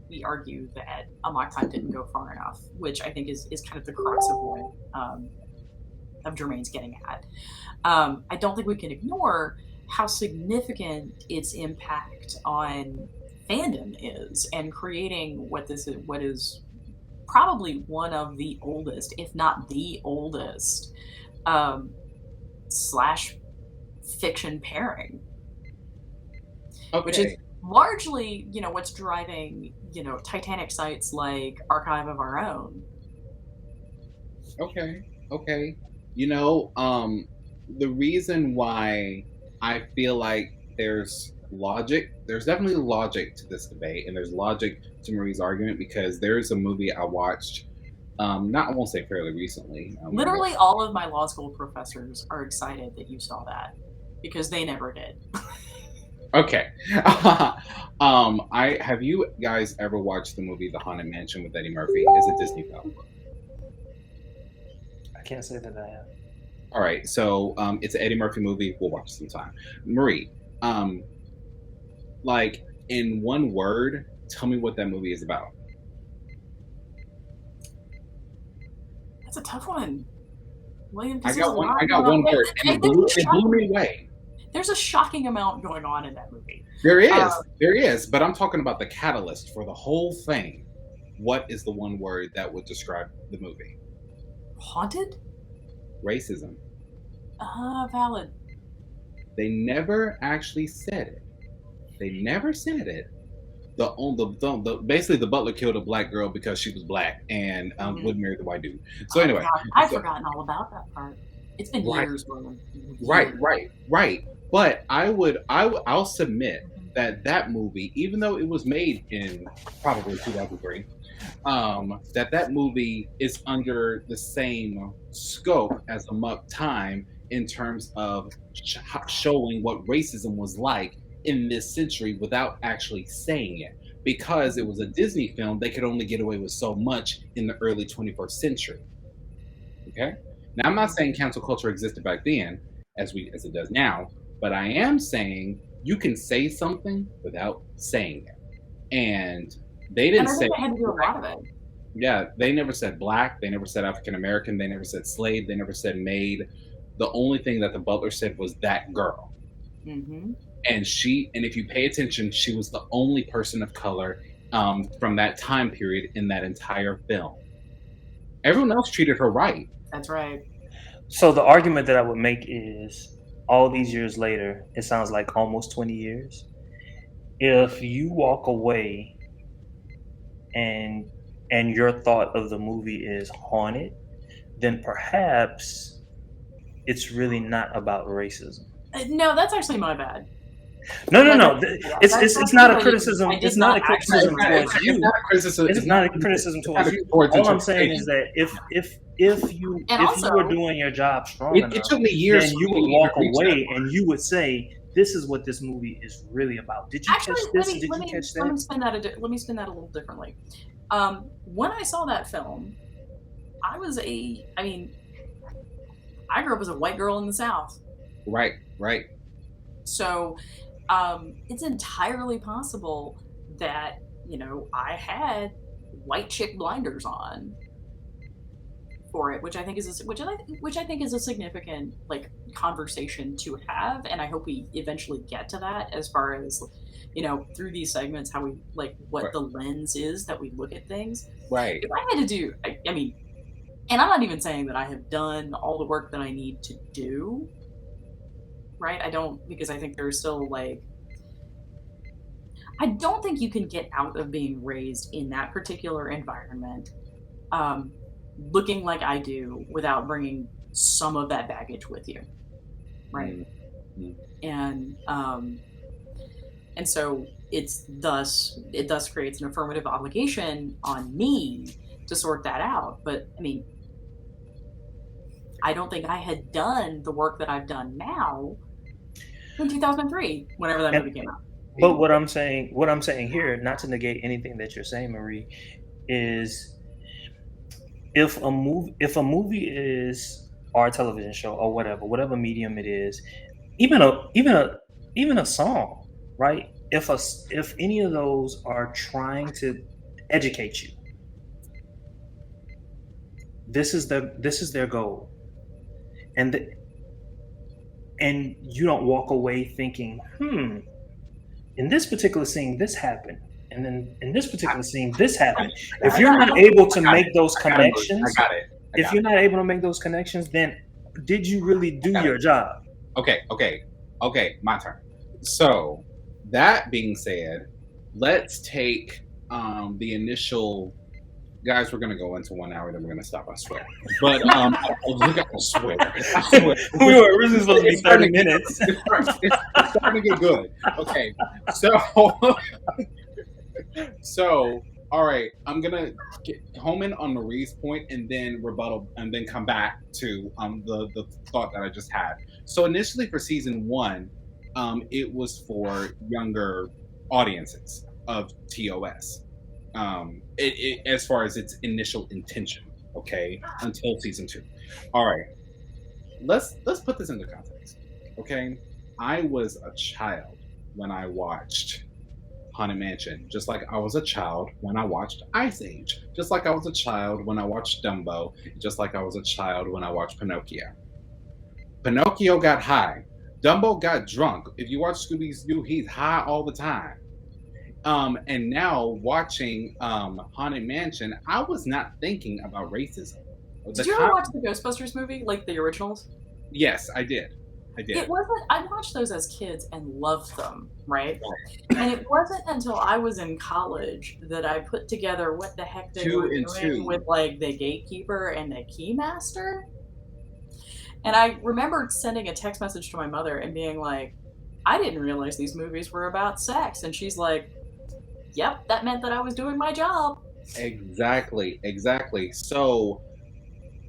Speaker 2: we argue that Amok Time didn't go far enough, which I think is kind of the crux of what of Jermaine's getting at. I don't think we can ignore how significant its impact on fandom is, and creating what is probably one of the oldest, if not the oldest, um, slash fiction pairing, which is
Speaker 1: okay,
Speaker 2: largely what's driving Titanic sites like Archive of Our Own.
Speaker 1: okay. You know, the reason why I feel like there's definitely logic to this debate, and there's logic to Marie's argument because there's a movie I watched, not, I won't say fairly recently.
Speaker 2: Literally all of my law school professors are excited that you saw that, because they never did.
Speaker 1: Okay. I have you guys ever watched the movie The Haunted Mansion with Eddie Murphy? It's a Disney film.
Speaker 3: I can't say that I have.
Speaker 1: All right, so it's an Eddie Murphy movie. We'll watch it sometime. Marie, like in one word, tell me what that movie is about.
Speaker 2: That's a tough one, William.
Speaker 1: I got one. I got one word, and it blew me away.
Speaker 2: There's a shocking amount going on in that movie.
Speaker 1: There is, but I'm talking about the catalyst for the whole thing. What is the one word that would describe the movie?
Speaker 2: Haunted?
Speaker 1: Racism.
Speaker 2: Valid.
Speaker 1: They never actually said it. They never said it. Basically the butler killed a black girl because she was black and would marry the white dude. So anyway,
Speaker 2: I've forgotten all about that part. It's been years.
Speaker 1: Right. But I'll submit that movie, even though it was made in probably 2003, that movie is under the same scope as Amok Time in terms of showing what racism was like in this century without actually saying it. Because it was a Disney film, they could only get away with so much in the early 21st century. Okay? Now, I'm not saying cancel culture existed back then as it does now, but I am saying you can say something without saying it. And they didn't say.
Speaker 2: They had to do a lot of it.
Speaker 1: Yeah, they never said black. They never said African American. They never said slave. They never said maid. the only thing that the butler said was that girl.
Speaker 2: Mm-hmm.
Speaker 1: And if you pay attention, she was the only person of color from that time period in that entire film. Everyone else treated her right.
Speaker 2: That's right.
Speaker 3: So the argument that I would make is, all these years later, it sounds like almost 20 years. If you walk away and your thought of the movie is haunted, then perhaps it's really not about racism.
Speaker 2: No, that's actually my bad.
Speaker 3: No.
Speaker 2: Yeah,
Speaker 3: It's not a criticism.
Speaker 2: I did
Speaker 3: It's not a
Speaker 2: not
Speaker 3: criticism
Speaker 2: actually-
Speaker 3: towards you.
Speaker 1: It's not a criticism.
Speaker 3: It's not a criticism towards you. All I'm saying is that if you were doing your job strong enough,
Speaker 1: it took me years.
Speaker 3: then you would walk away and you would say, "This is what this movie is really about." Did you catch this? Did you catch that?
Speaker 2: Let me spin that a little differently. When I saw that film, I grew up as a white girl in the South.
Speaker 1: Right.
Speaker 2: So it's entirely possible that, I had white chick blinders on for it, which I think is a significant conversation to have, and I hope we eventually get to that as far as through these segments how we what the lens is that we look at things.
Speaker 1: Right.
Speaker 2: If I had to do, and I'm not even saying that I have done all the work that I need to do. Right? I don't, because I think there's still I don't think you can get out of being raised in that particular environment looking like I do without bringing some of that baggage with you. Right? Mm-hmm. And so it thus creates an affirmative obligation on me to sort that out. But I don't think I had done the work that I've done now in 2003, whenever that movie came out.
Speaker 3: But what I'm saying here, not to negate anything that you're saying, Marie, is if a movie is, or a television show or whatever medium it is, even a song, right? If any of those are trying to educate you, this is their goal, and you don't walk away thinking, in this particular scene this happened, and then in this particular scene this happened. If you're not able to make those connections, if you're not able to make those connections, then did you really do your job?
Speaker 1: Okay, my turn. So that being said, let's take the initial. Guys, we're gonna go into 1 hour, then we're gonna stop. I swear. But I swear.
Speaker 3: We were originally supposed to be 30 minutes.
Speaker 1: It's starting to get good. Okay, so all right. I'm gonna home in on Marie's point and then rebuttal, and then come back to the thought that I just had. So initially for season 1, it was for younger audiences of TOS. As far as its initial intention, okay, until season 2. All right, let's put this into context, okay? I was a child when I watched Haunted Mansion, just like I was a child when I watched Ice Age, just like I was a child when I watched Dumbo, just like I was a child when I watched Pinocchio. Pinocchio got high. Dumbo got drunk. If you watch Scooby-Doo, he's high all the time. And now watching Haunted Mansion, I was not thinking about racism.
Speaker 2: Did you ever watch the Ghostbusters movie, like the originals?
Speaker 1: Yes, I did.
Speaker 2: It wasn't. I watched those as kids and loved them, right? And it wasn't until I was in college that I put together what the heck they were doing with the gatekeeper and the keymaster. And I remember sending a text message to my mother and being like, "I didn't realize these movies were about sex," and she's like, "Yep, that meant that I was doing my job."
Speaker 1: Exactly. So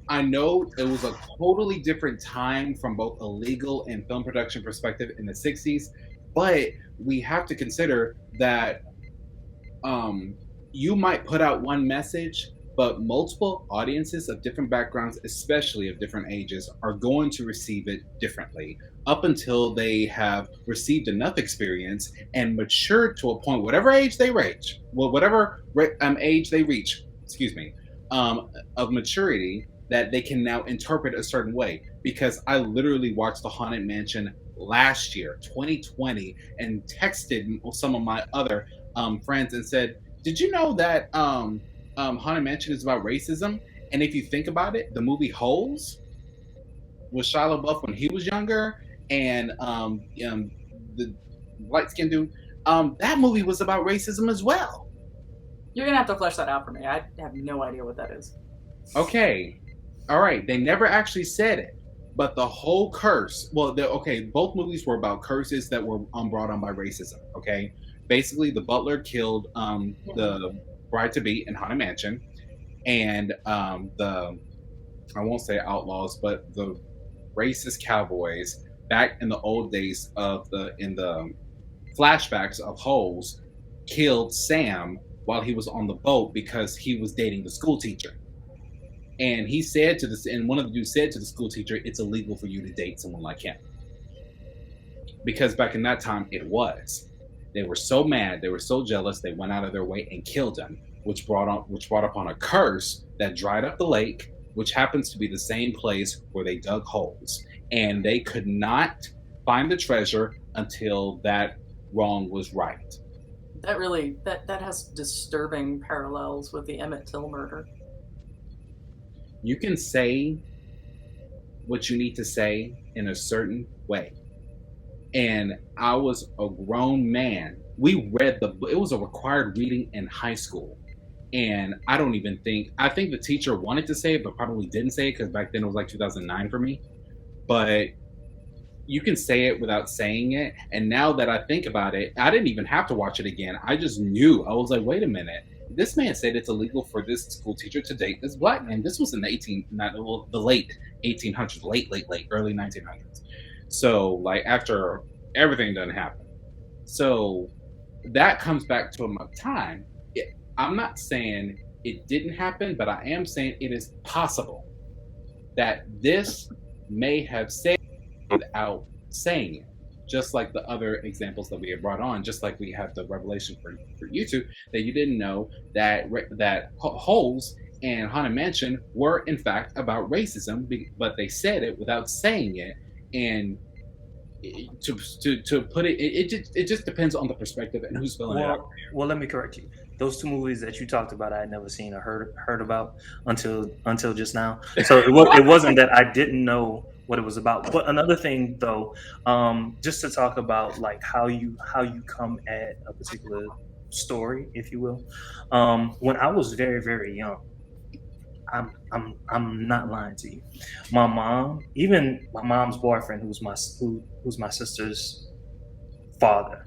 Speaker 1: I know it was a totally different time from both a legal and film production perspective in the 60s, but we have to consider that you might put out one message, but multiple audiences of different backgrounds, especially of different ages, are going to receive it differently up until they have received enough experience and matured to a point, whatever age they reach, whatever age they reach, of maturity, that they can now interpret a certain way. because I literally watched The Haunted Mansion last year, 2020, and texted some of my other friends and said, "Did you know that Haunted Mansion is about racism?" And if you think about it, the movie Holes with Shia LaBeouf when he was younger, and the light skinned dude, that movie was about racism as well.
Speaker 2: You're gonna have to flesh that out for me. I have no idea what that is.
Speaker 1: Okay, all right. They never actually said it, but the whole curse. Well, okay. Both movies were about curses that were brought on by racism. Okay, basically, the butler killed the bride to be in Haunted Mansion, and the I won't say outlaws, but the racist cowboys back in the old days of the flashbacks of Holes killed Sam while he was on the boat because he was dating the school teacher. And he said to this, and one of the dudes said to the school teacher, "It's illegal for you to date someone like him." Because back in that time, it was. They were so mad, they were so jealous, they went out of their way and killed him, which brought upon a curse that dried up the lake, which happens to be the same place where they dug holes. And they could not find the treasure until that wrong was right.
Speaker 2: That really that has disturbing parallels with the Emmett Till murder.
Speaker 1: You can say what you need to say in a certain way. And I was a grown man. We read it was a required reading in high school. And I think the teacher wanted to say it, but probably didn't say it because back then it was like 2009 for me. But you can say it without saying it. And now that I think about it, I didn't even have to watch it again. I just knew. I was like, wait a minute. This man said it's illegal for this school teacher to date this black man. This was in the late 1800s, late, early 1900s. So, like, after everything done happened. So, that comes back to a time. I'm not saying it didn't happen, but I am saying it is possible that this may have said without saying it. Just like the other examples that we have brought on, just like we have the revelation for you two, that you didn't know that Holes and Haunted Mansion were in fact about racism, but they said it without saying it. And to put it, it just depends on the perspective and who's filling it out.
Speaker 3: Well, let me correct you. Those two movies that you talked about, I had never seen or heard about until just now. So it wasn't that I didn't know what it was about. But another thing, though, just to talk about like how you come at a particular story, if you will. When I was very, very young, I'm not lying to you. My mom, even my mom's boyfriend, who's my sister's father,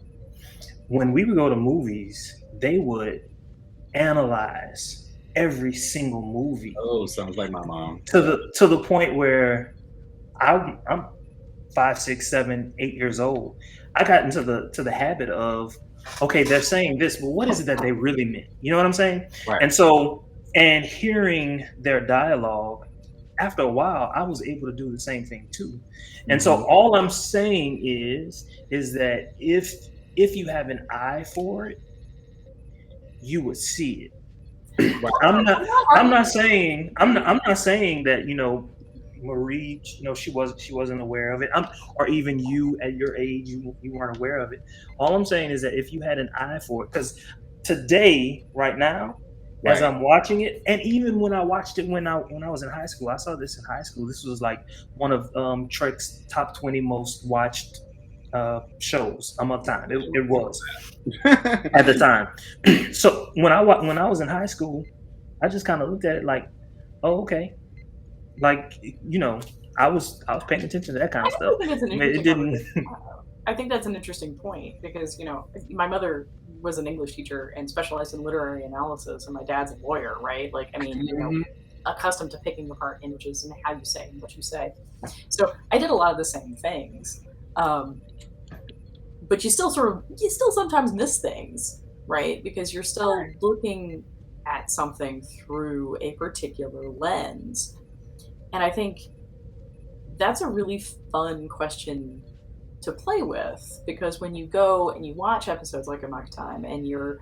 Speaker 3: when we would go to movies, they would analyze every single movie.
Speaker 1: Oh, sounds like my mom.
Speaker 3: To the point where I'm 5, 6, 7, 8 years old. I got into the habit of, okay, they're saying this, but what is it that they really meant? You know what I'm saying?
Speaker 1: Right.
Speaker 3: And hearing their dialogue, after a while, I was able to do the same thing too. And so all I'm saying is that if you have an eye for it, you would see it. Right. I'm not saying that, you know, Marie, you know, she wasn't aware of it, or even you at your age, you weren't aware of it. All I'm saying is that if you had an eye for it, because today, right now, right, as I'm watching it, and even when I watched it when I was in high school, I saw this in high school. This was like one of Trek's top 20 most watched shows of time. It was at the time. So when I was in high school, I just kind of looked at it like, oh, okay. Like, you know, I was paying attention to that kind of stuff.
Speaker 2: I think that's an interesting point because, you know, my mother was an English teacher and specialized in literary analysis, and my dad's a lawyer, right? Like, I mean, you know, accustomed to picking apart images and how you say and what you say. So I did a lot of the same things. But you still sometimes miss things, right? Because you're still looking at something through a particular lens. And I think that's a really fun question to play with, because when you go and you watch episodes like Amok Time and you're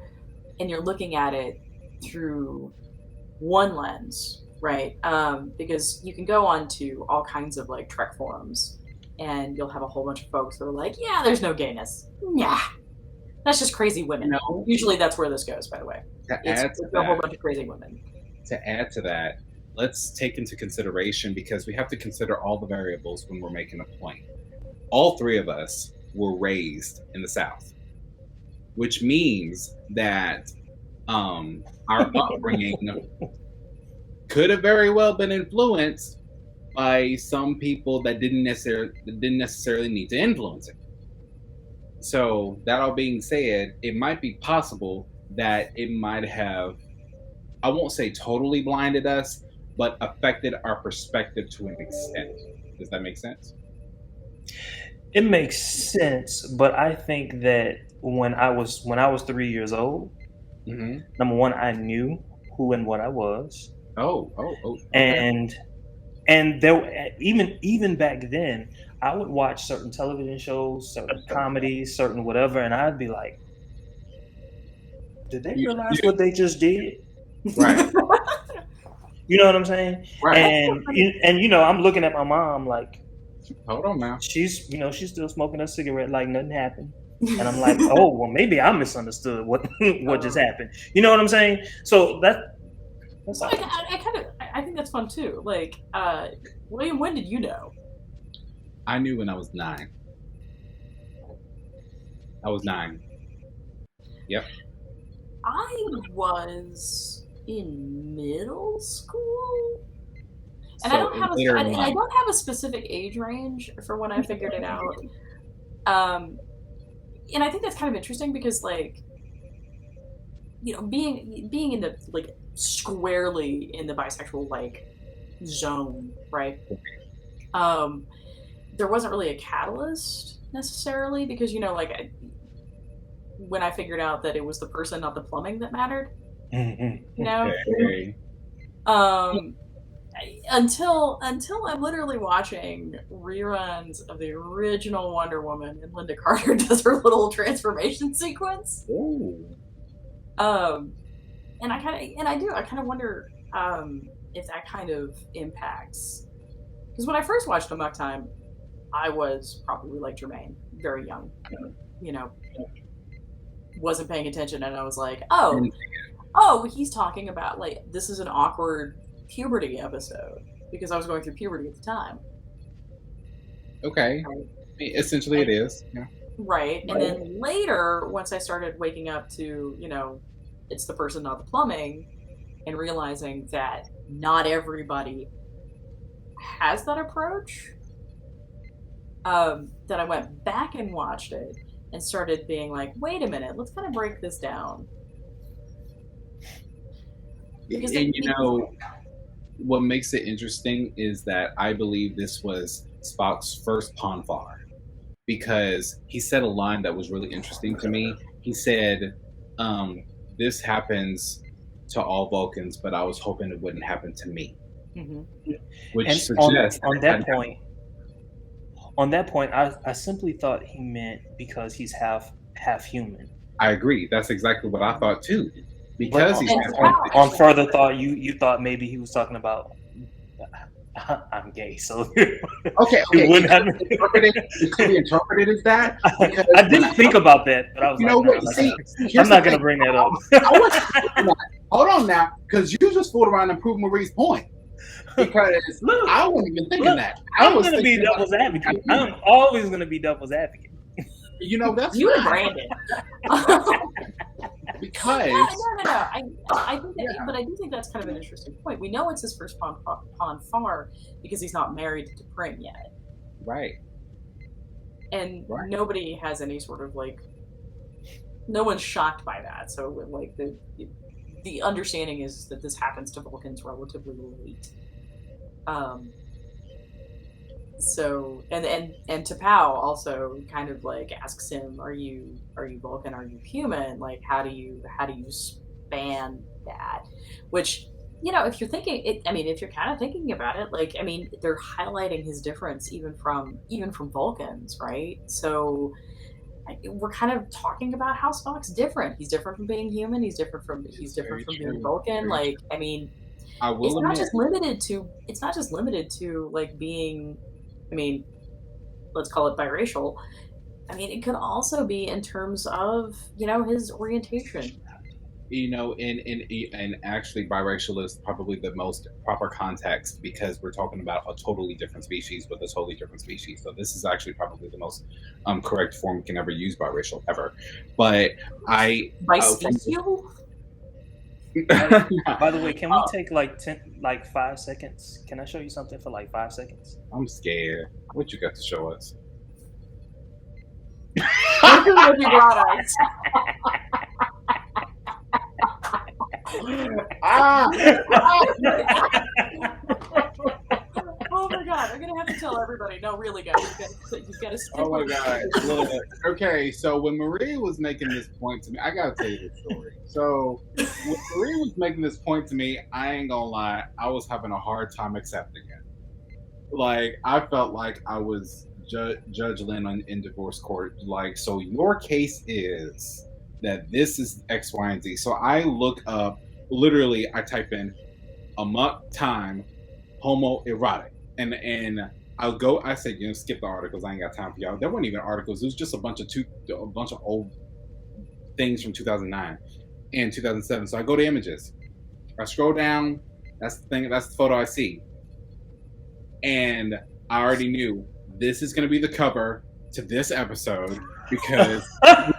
Speaker 2: looking at it through one lens right? Because you can go on to all kinds of like Trek forums, and you'll have a whole bunch of folks that are like, "Yeah, there's no gayness. Yeah, that's just crazy
Speaker 1: You
Speaker 2: women."
Speaker 1: know,
Speaker 2: Usually, that's where this goes. By the way,
Speaker 1: to
Speaker 2: it's,
Speaker 1: add to
Speaker 2: it's a whole
Speaker 1: that,
Speaker 2: bunch of crazy women.
Speaker 1: let's take into consideration because we have to consider all the variables when we're making a point. All three of us were raised in the South, which means that our upbringing could have very well been influenced by some people that didn't necessarily need to influence it. So that all being said, it might be possible that it might have, I won't say totally blinded us, but affected our perspective to an extent. Does that make sense?
Speaker 3: It makes sense, but I think that when I was 3 years old,
Speaker 1: Mm-hmm.
Speaker 3: number one, I knew who and what I was,
Speaker 1: Oh, okay.
Speaker 3: and there even back then, I would watch certain television shows, certain comedies, certain whatever, and I'd be like, did they
Speaker 1: You,
Speaker 3: realize what they just did?
Speaker 1: right,
Speaker 3: You know what I'm saying?
Speaker 1: right.
Speaker 2: That's so
Speaker 3: And
Speaker 2: funny.
Speaker 3: I'm looking at my mom like
Speaker 1: Hold on now.
Speaker 3: she's still smoking a cigarette like nothing happened. And I'm like, oh well, maybe I misunderstood what what just happened. You know what I'm saying? So that's
Speaker 2: So
Speaker 3: all.
Speaker 2: I think that's fun too. Like, William, when did you know?
Speaker 1: I knew when I was 9. I was 9. Yep.
Speaker 2: I was in middle school, and I
Speaker 1: So
Speaker 2: don't have
Speaker 1: later in
Speaker 2: and I
Speaker 1: life.
Speaker 2: don't have a specific age range for when I figured it out. Um, and I think that's kind of interesting because, like, being in the like squarely in the bisexual like zone, right? Um, there wasn't really a catalyst necessarily because when I figured out that it was the person, not the plumbing, that mattered, you know.
Speaker 1: Okay.
Speaker 2: Um, until I'm literally watching reruns of the original Wonder Woman and Linda Carter does her little transformation sequence.
Speaker 1: Ooh.
Speaker 2: Um, and I kind of wonder if that kind of impacts because when I first watched Amok Time, I was probably like Jermaine, very young, you know, wasn't paying attention, and I was like, oh, he's talking about like this is an awkward puberty episode because I was going through puberty at the time.
Speaker 1: Okay.
Speaker 2: Right?
Speaker 1: Essentially, it is. Yeah.
Speaker 2: Right. And then later, once I started waking up to, it's the person, not the plumbing, and realizing that not everybody has that approach, that I went back and watched it and started being like, wait a minute, let's kind of break this down. Because
Speaker 1: And what makes it interesting is that I believe this was Spock's first Ponfar because he said a line that was really interesting to me. He said, "This happens to all Vulcans, but I was hoping it wouldn't happen to me,"
Speaker 2: mm-hmm.
Speaker 1: which
Speaker 3: And
Speaker 1: suggests
Speaker 3: on that point, I simply thought he meant because he's half human.
Speaker 1: I agree. That's exactly what I thought too.
Speaker 3: But
Speaker 1: Because he's
Speaker 3: on further thought, you thought maybe he was talking about I'm gay, so
Speaker 1: okay.
Speaker 3: it wouldn't have.
Speaker 1: It could be interpreted as that.
Speaker 3: I didn't think about that, but I was
Speaker 1: What?
Speaker 3: no,
Speaker 1: See,
Speaker 3: I'm not going to bring that up.
Speaker 1: Hold on now, because you just fooled around and proved Marie's point. Because
Speaker 3: Look,
Speaker 1: I wasn't even thinking that. I
Speaker 3: I'm
Speaker 1: was
Speaker 3: going to be
Speaker 1: thinking
Speaker 3: devil's advocate. I'm always going to be devil's advocate.
Speaker 1: That's
Speaker 2: You and
Speaker 1: fine.
Speaker 2: Brandon.
Speaker 1: Because
Speaker 2: No. I think that, but I do think that's kind of an interesting point. We know it's his first Ponfar because he's not married to Prim yet,
Speaker 1: right.
Speaker 2: and
Speaker 1: Right.
Speaker 2: nobody has any sort of like, no one's shocked by that. So like the understanding is that this happens to Vulcans relatively late. So and T'Pau also kind of like asks him, are you Vulcan, are you human, like how do you span that, which if you're thinking it, if you're kind of thinking about it, like they're highlighting his difference even from Vulcans, right? So we're kind of talking about how Spock's different. He's different from being human, he's different from being Vulcan. Like
Speaker 1: I will admit,
Speaker 2: it's not just limited to like being, I mean, let's call it biracial. I mean, it could also be in terms of, you know, his orientation.
Speaker 1: you know, and actually biracial is probably the most proper context because we're talking about a totally different species with a totally different species. So this is actually probably the most correct form we can ever use biracial ever. But I from
Speaker 2: Bicistial?
Speaker 3: By the way, can we take like 5 seconds? Can I show you something for like 5 seconds?
Speaker 1: I'm scared. What you got to show us?
Speaker 2: What you brought us?
Speaker 1: Ah!
Speaker 2: Oh my god, I'm gonna have to tell everybody. No, really, guys, you've got to stick
Speaker 1: Oh my
Speaker 2: with
Speaker 1: god!
Speaker 2: it.
Speaker 1: Look, okay, so when Marie was making this point to me, I gotta tell you this story. So when Marie was making this point to me, I ain't gonna lie, I was having a hard time accepting it. Like I felt like I was Judge Lynn in divorce court. Like, so your case is that this is X, Y, and Z. So I look up, literally, I type in Amok time homoerotic, and I'll go. I said, you know, skip the articles. I ain't got time for y'all. There weren't even articles. It was just a bunch of old things from 2009 and 2007. So I go to images. I scroll down. That's the thing. That's the photo I see, and I already knew this is going to be the cover to this episode because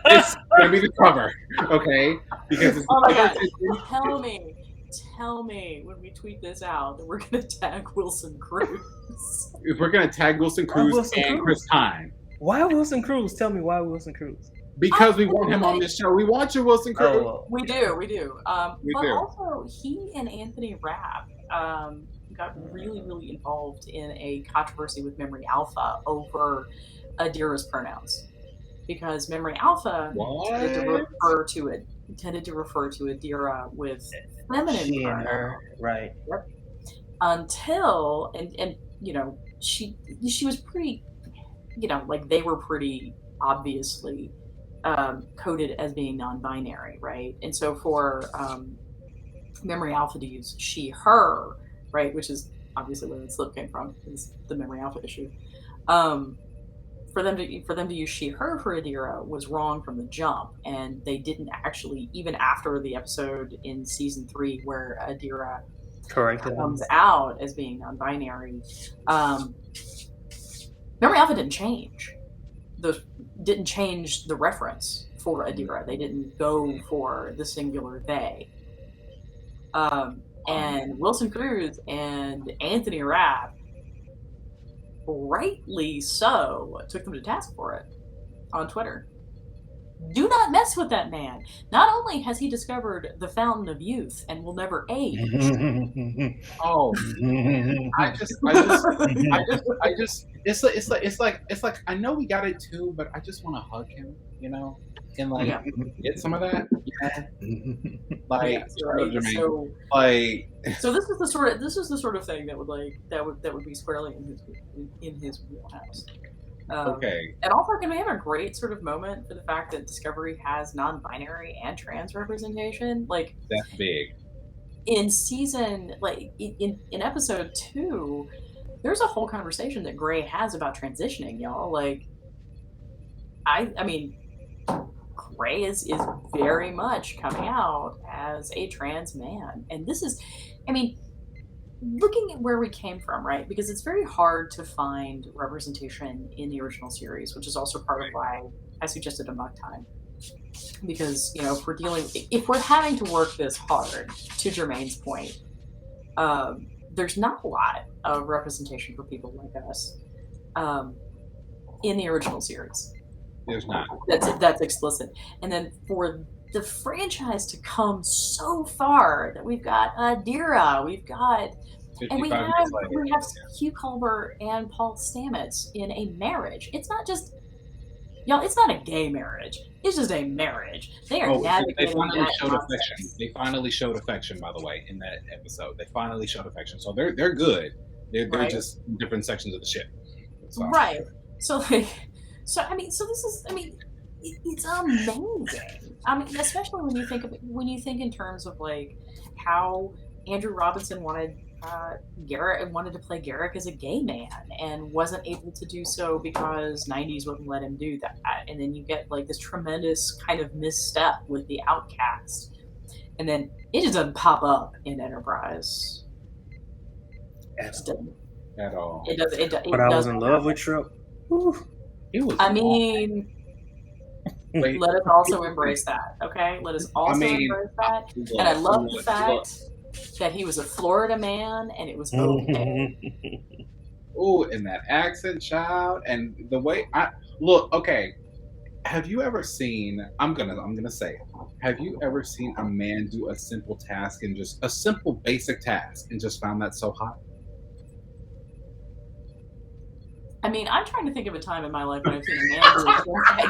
Speaker 1: this is going to be the cover, okay? Because it's
Speaker 2: Oh my god! Tell me when we tweet this out that we're gonna tag Wilson Cruz.
Speaker 1: If we're going to tag Wilson Cruz and Chris Pine.
Speaker 3: Why Wilson Cruz? Tell me why Wilson Cruz.
Speaker 1: Because we want him on this show. We want you, Wilson Cruz.
Speaker 3: Oh,
Speaker 2: We do. But
Speaker 1: do.
Speaker 2: also, he and Anthony Rapp got really involved in a controversy with Memory Alpha over Adira's pronouns, because Memory Alpha tended to refer to Adira with feminine pronouns,
Speaker 3: right?
Speaker 2: Yep. Until and you know she was pretty, you know, like they were pretty obviously coded as being non-binary, right? And so for Memory Alpha to use she her, right, which is obviously where the slip came from, is the Memory Alpha issue. For them to use she her for Adira was wrong from the jump, and they didn't actually, even after the episode in season 3 where Adira comes out as being non-binary, Memory Alpha didn't change the reference for Adira. They didn't go for the singular they. And Wilson Cruz and Anthony Rapp, rightly so, took them to task for it on Twitter. Do not mess with that man. Not only has he discovered the fountain of youth and will never age.
Speaker 1: Oh, I just, it's like I know we got it too, but I just want to hug him, you know, and like get some of that. Yeah. Like,
Speaker 2: yeah, right. So this is the sort of thing that would be squarely in his wheelhouse.
Speaker 1: Okay.
Speaker 2: And also, can we have a great sort of moment for the fact that Discovery has non-binary and trans representation? Like,
Speaker 1: that's big.
Speaker 2: In season, like in episode 2, there's a whole conversation that Gray has about transitioning, y'all. Like, I mean, Gray is very much coming out as a trans man, and this is, I mean, looking at where we came from, right? Because it's very hard to find representation in the original series, which is also part of why I suggested Amok time. Because, you know, if we're having to work this hard, to Jermaine's point, there's not a lot of representation for people like us in the original series.
Speaker 1: There's not.
Speaker 2: That's explicit. And then for the franchise to come so far that we've got Adira, we have Hugh Culber and Paul Stamets in a marriage. It's not just, y'all, it's not a gay marriage. It's just a marriage. They are
Speaker 1: They finally showed affection. They finally showed affection, by the way, in that episode. They finally showed affection. So they're good. They're right. Just different sections of the ship. So.
Speaker 2: Right. So this is, I mean, it's amazing. I mean, especially when you think in terms of like how Andrew Robinson wanted Garrick wanted to play Garrick as a gay man and wasn't able to do so because 90s wouldn't let him do that. And then you get like this tremendous kind of misstep with the Outcast, and then it just doesn't pop up in Enterprise.
Speaker 1: At all.
Speaker 2: It does.
Speaker 3: But I was in love with Trip.
Speaker 1: It was.
Speaker 2: I mean, let us also embrace that, okay? Let us also embrace that. And I love the fact that he was a Florida man, and it was okay.
Speaker 1: Ooh, and that accent, child, and the way I look. Okay, have you ever seen? I'm gonna say it. Have you ever seen a man do a simple task and just a simple basic task and just found that so hot?
Speaker 2: I mean, I'm trying to think of a time in my life when I've seen a man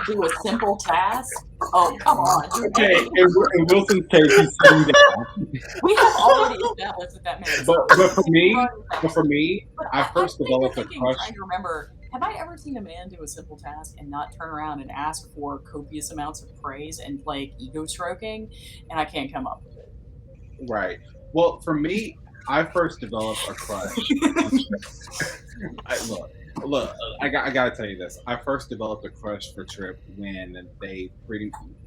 Speaker 2: do a simple task. Oh, come on.
Speaker 1: Okay, in Wilson's case, he's sitting down.
Speaker 2: We have already established that man.
Speaker 1: But for me, I first developed a crush.
Speaker 2: Trying to remember, have I ever seen a man do a simple task and not turn around and ask for copious amounts of praise and like ego stroking? And I can't come up with it.
Speaker 1: Right. Well, for me, I first developed a crush. Look, I gotta tell you this. I first developed a crush for Trip when it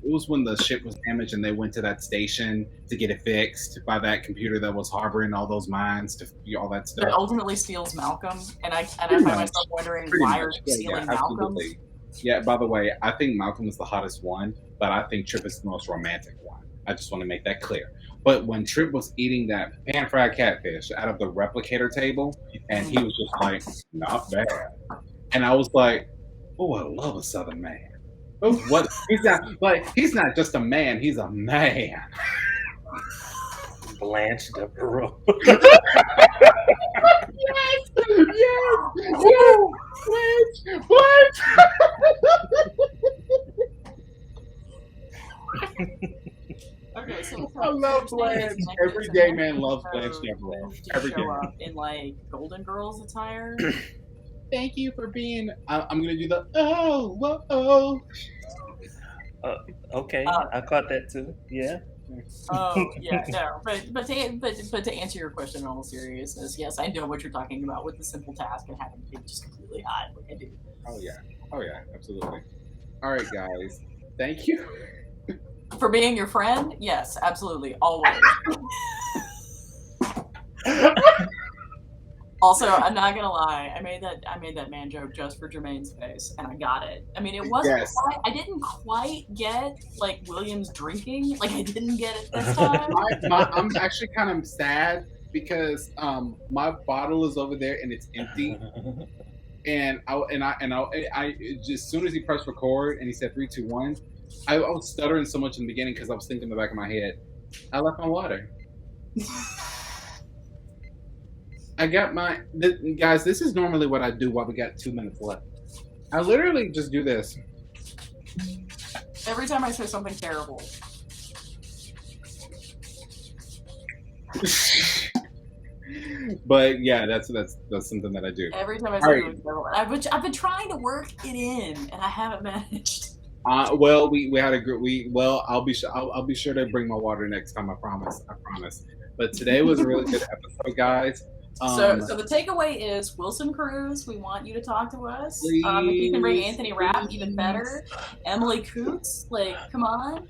Speaker 1: was when the ship was damaged and they went to that station to get it fixed by that computer that was harboring all those mines to all that stuff.
Speaker 2: That ultimately steals Malcolm, and I find myself wondering why are you stealing Malcolm?
Speaker 1: Yeah, by the way, I think Malcolm is the hottest one, but I think Trip is the most romantic one. I just want to make that clear. But when Trip was eating that pan-fried catfish out of the replicator table, and he was just like, not bad. And I was like, oh, I love a Southern man. Oh, what? He's not just a man, he's a man.
Speaker 3: Blanche Devereaux.
Speaker 1: Yes. Blanche.
Speaker 2: Okay, so
Speaker 1: I love Blanche. Every gay man loves Blanche Devereaux. Every gay man.
Speaker 2: In like Golden Girls attire.
Speaker 1: Thank you for being. I'm gonna do the whoa.
Speaker 3: Okay, I caught that too. Yeah.
Speaker 2: Oh yeah, no, but to answer your question in all seriousness, yes, I know what you're talking about with the simple task and having to be just completely hot, like I do.
Speaker 1: Oh yeah, absolutely. All right, guys, thank you.
Speaker 2: For being your friend, yes, absolutely, always. Also, I'm not gonna lie, I made that man joke just for Jermaine's face, and I got it. I mean, it wasn't quite, I didn't quite get like Williams drinking, like I didn't get it this time.
Speaker 1: I'm actually kind of sad because my bottle is over there and it's empty. And I just as soon as he pressed record and he said 3, 2, 1, I was stuttering so much in the beginning because I was thinking in the back of my head, I left my water. I got guys, this is normally what I do while we got 2 minutes left. I literally just do this.
Speaker 2: Every time I say something terrible.
Speaker 1: But yeah, that's something that I do.
Speaker 2: Every time I say something terrible. I've been trying to work it in and I haven't managed.
Speaker 1: Well, we had a group. I'll be sure to bring my water next time. I promise. But today was a really good episode, guys.
Speaker 2: So the takeaway is Wilson Cruz. We want you to talk to us. If you can bring Anthony Rapp, even better. Emily Coots, like come on.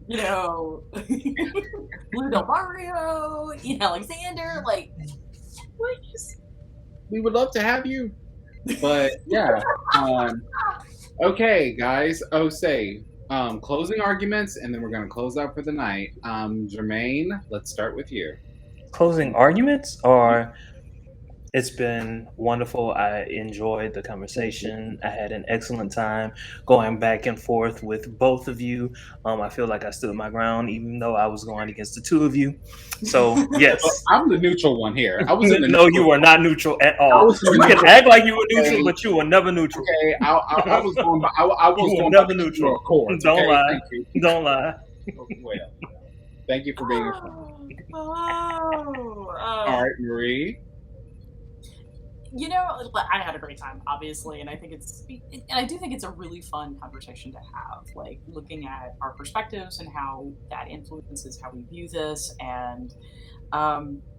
Speaker 2: You know, Blue Del Barrio, Ian Alexander, like please.
Speaker 1: We would love to have you. But yeah, okay, guys. Closing arguments, and then we're gonna close out for the night. Jermaine, let's start with you.
Speaker 3: Closing arguments, or it's been wonderful. I enjoyed the conversation. I had an excellent time going back and forth with both of you. I feel like I stood my ground, even though I was going against the two of you. So yes,
Speaker 1: I'm the neutral one here. I was in the
Speaker 3: no, you were not neutral at all. You can act like you were neutral, but you were never neutral.
Speaker 1: Okay, I was going. I was going
Speaker 3: never neutral.
Speaker 1: Accords,
Speaker 3: Don't
Speaker 1: okay?
Speaker 3: lie. Don't lie.
Speaker 1: Well, thank you for being a friend. All right, Marie.
Speaker 2: You know, I had a great time, obviously, and I do think it's a really fun conversation to have, like looking at our perspectives and how that influences how we view this, and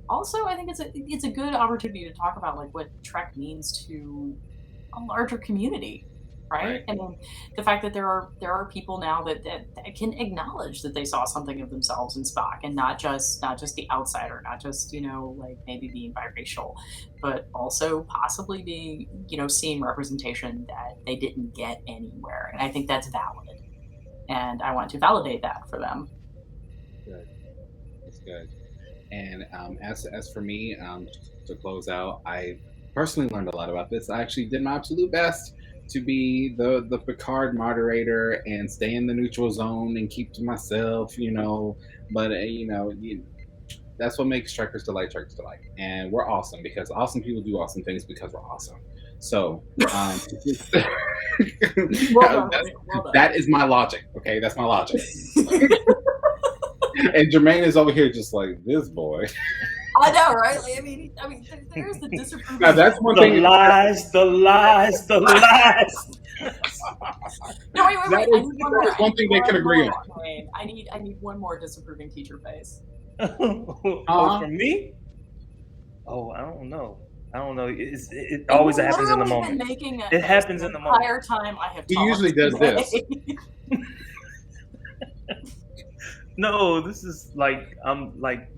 Speaker 2: also I think it's a good opportunity to talk about like what Trek means to a larger community, right?
Speaker 1: Right.
Speaker 2: And then the fact that there are people now that can acknowledge that they saw something of themselves in Spock, and not just the outsider, not just like maybe being biracial, but also possibly being seeing representation that they didn't get anywhere. And I think that's valid, and I want to validate that for them.
Speaker 1: Good. That's good. And as for me, to close out, I personally learned a lot about this. I actually did my absolute best to be the Picard moderator and stay in the neutral zone and keep to myself, But that's what makes Trekkers Delight, and we're awesome because awesome people do awesome things because we're awesome. So
Speaker 2: Well done, well
Speaker 1: that is my logic. Okay, that's my logic. And Jermaine is over here just like this boy.
Speaker 2: I know, right? Like, there's the disapproving.
Speaker 1: Now that's one
Speaker 3: The
Speaker 1: thing.
Speaker 3: lies, the lies, the lies.
Speaker 2: No, wait. I need one more.
Speaker 1: That is one thing they can agree on.
Speaker 2: Wait, I need one more disapproving teacher face.
Speaker 3: Oh, for me? Oh, I don't know. It always happens in the moment. It happens in the moment.
Speaker 2: Entire time I have.
Speaker 1: He usually does this.
Speaker 3: No, this is like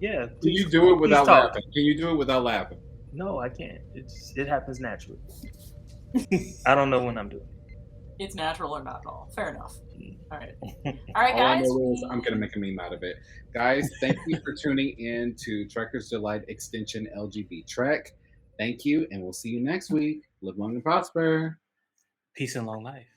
Speaker 3: yeah.
Speaker 1: Can you do it without laughing? Can you do it without laughing?
Speaker 3: No, I can't. It happens naturally. I don't know when I'm doing it.
Speaker 2: It's natural or not at all. Fair enough. All right,
Speaker 1: All
Speaker 2: guys.
Speaker 1: I know is I'm gonna make a meme out of it, guys. Thank you for tuning in to Trekkers Delight Extension LGBTrek. Thank you, and we'll see you next week. Live long and prosper.
Speaker 3: Peace and long life.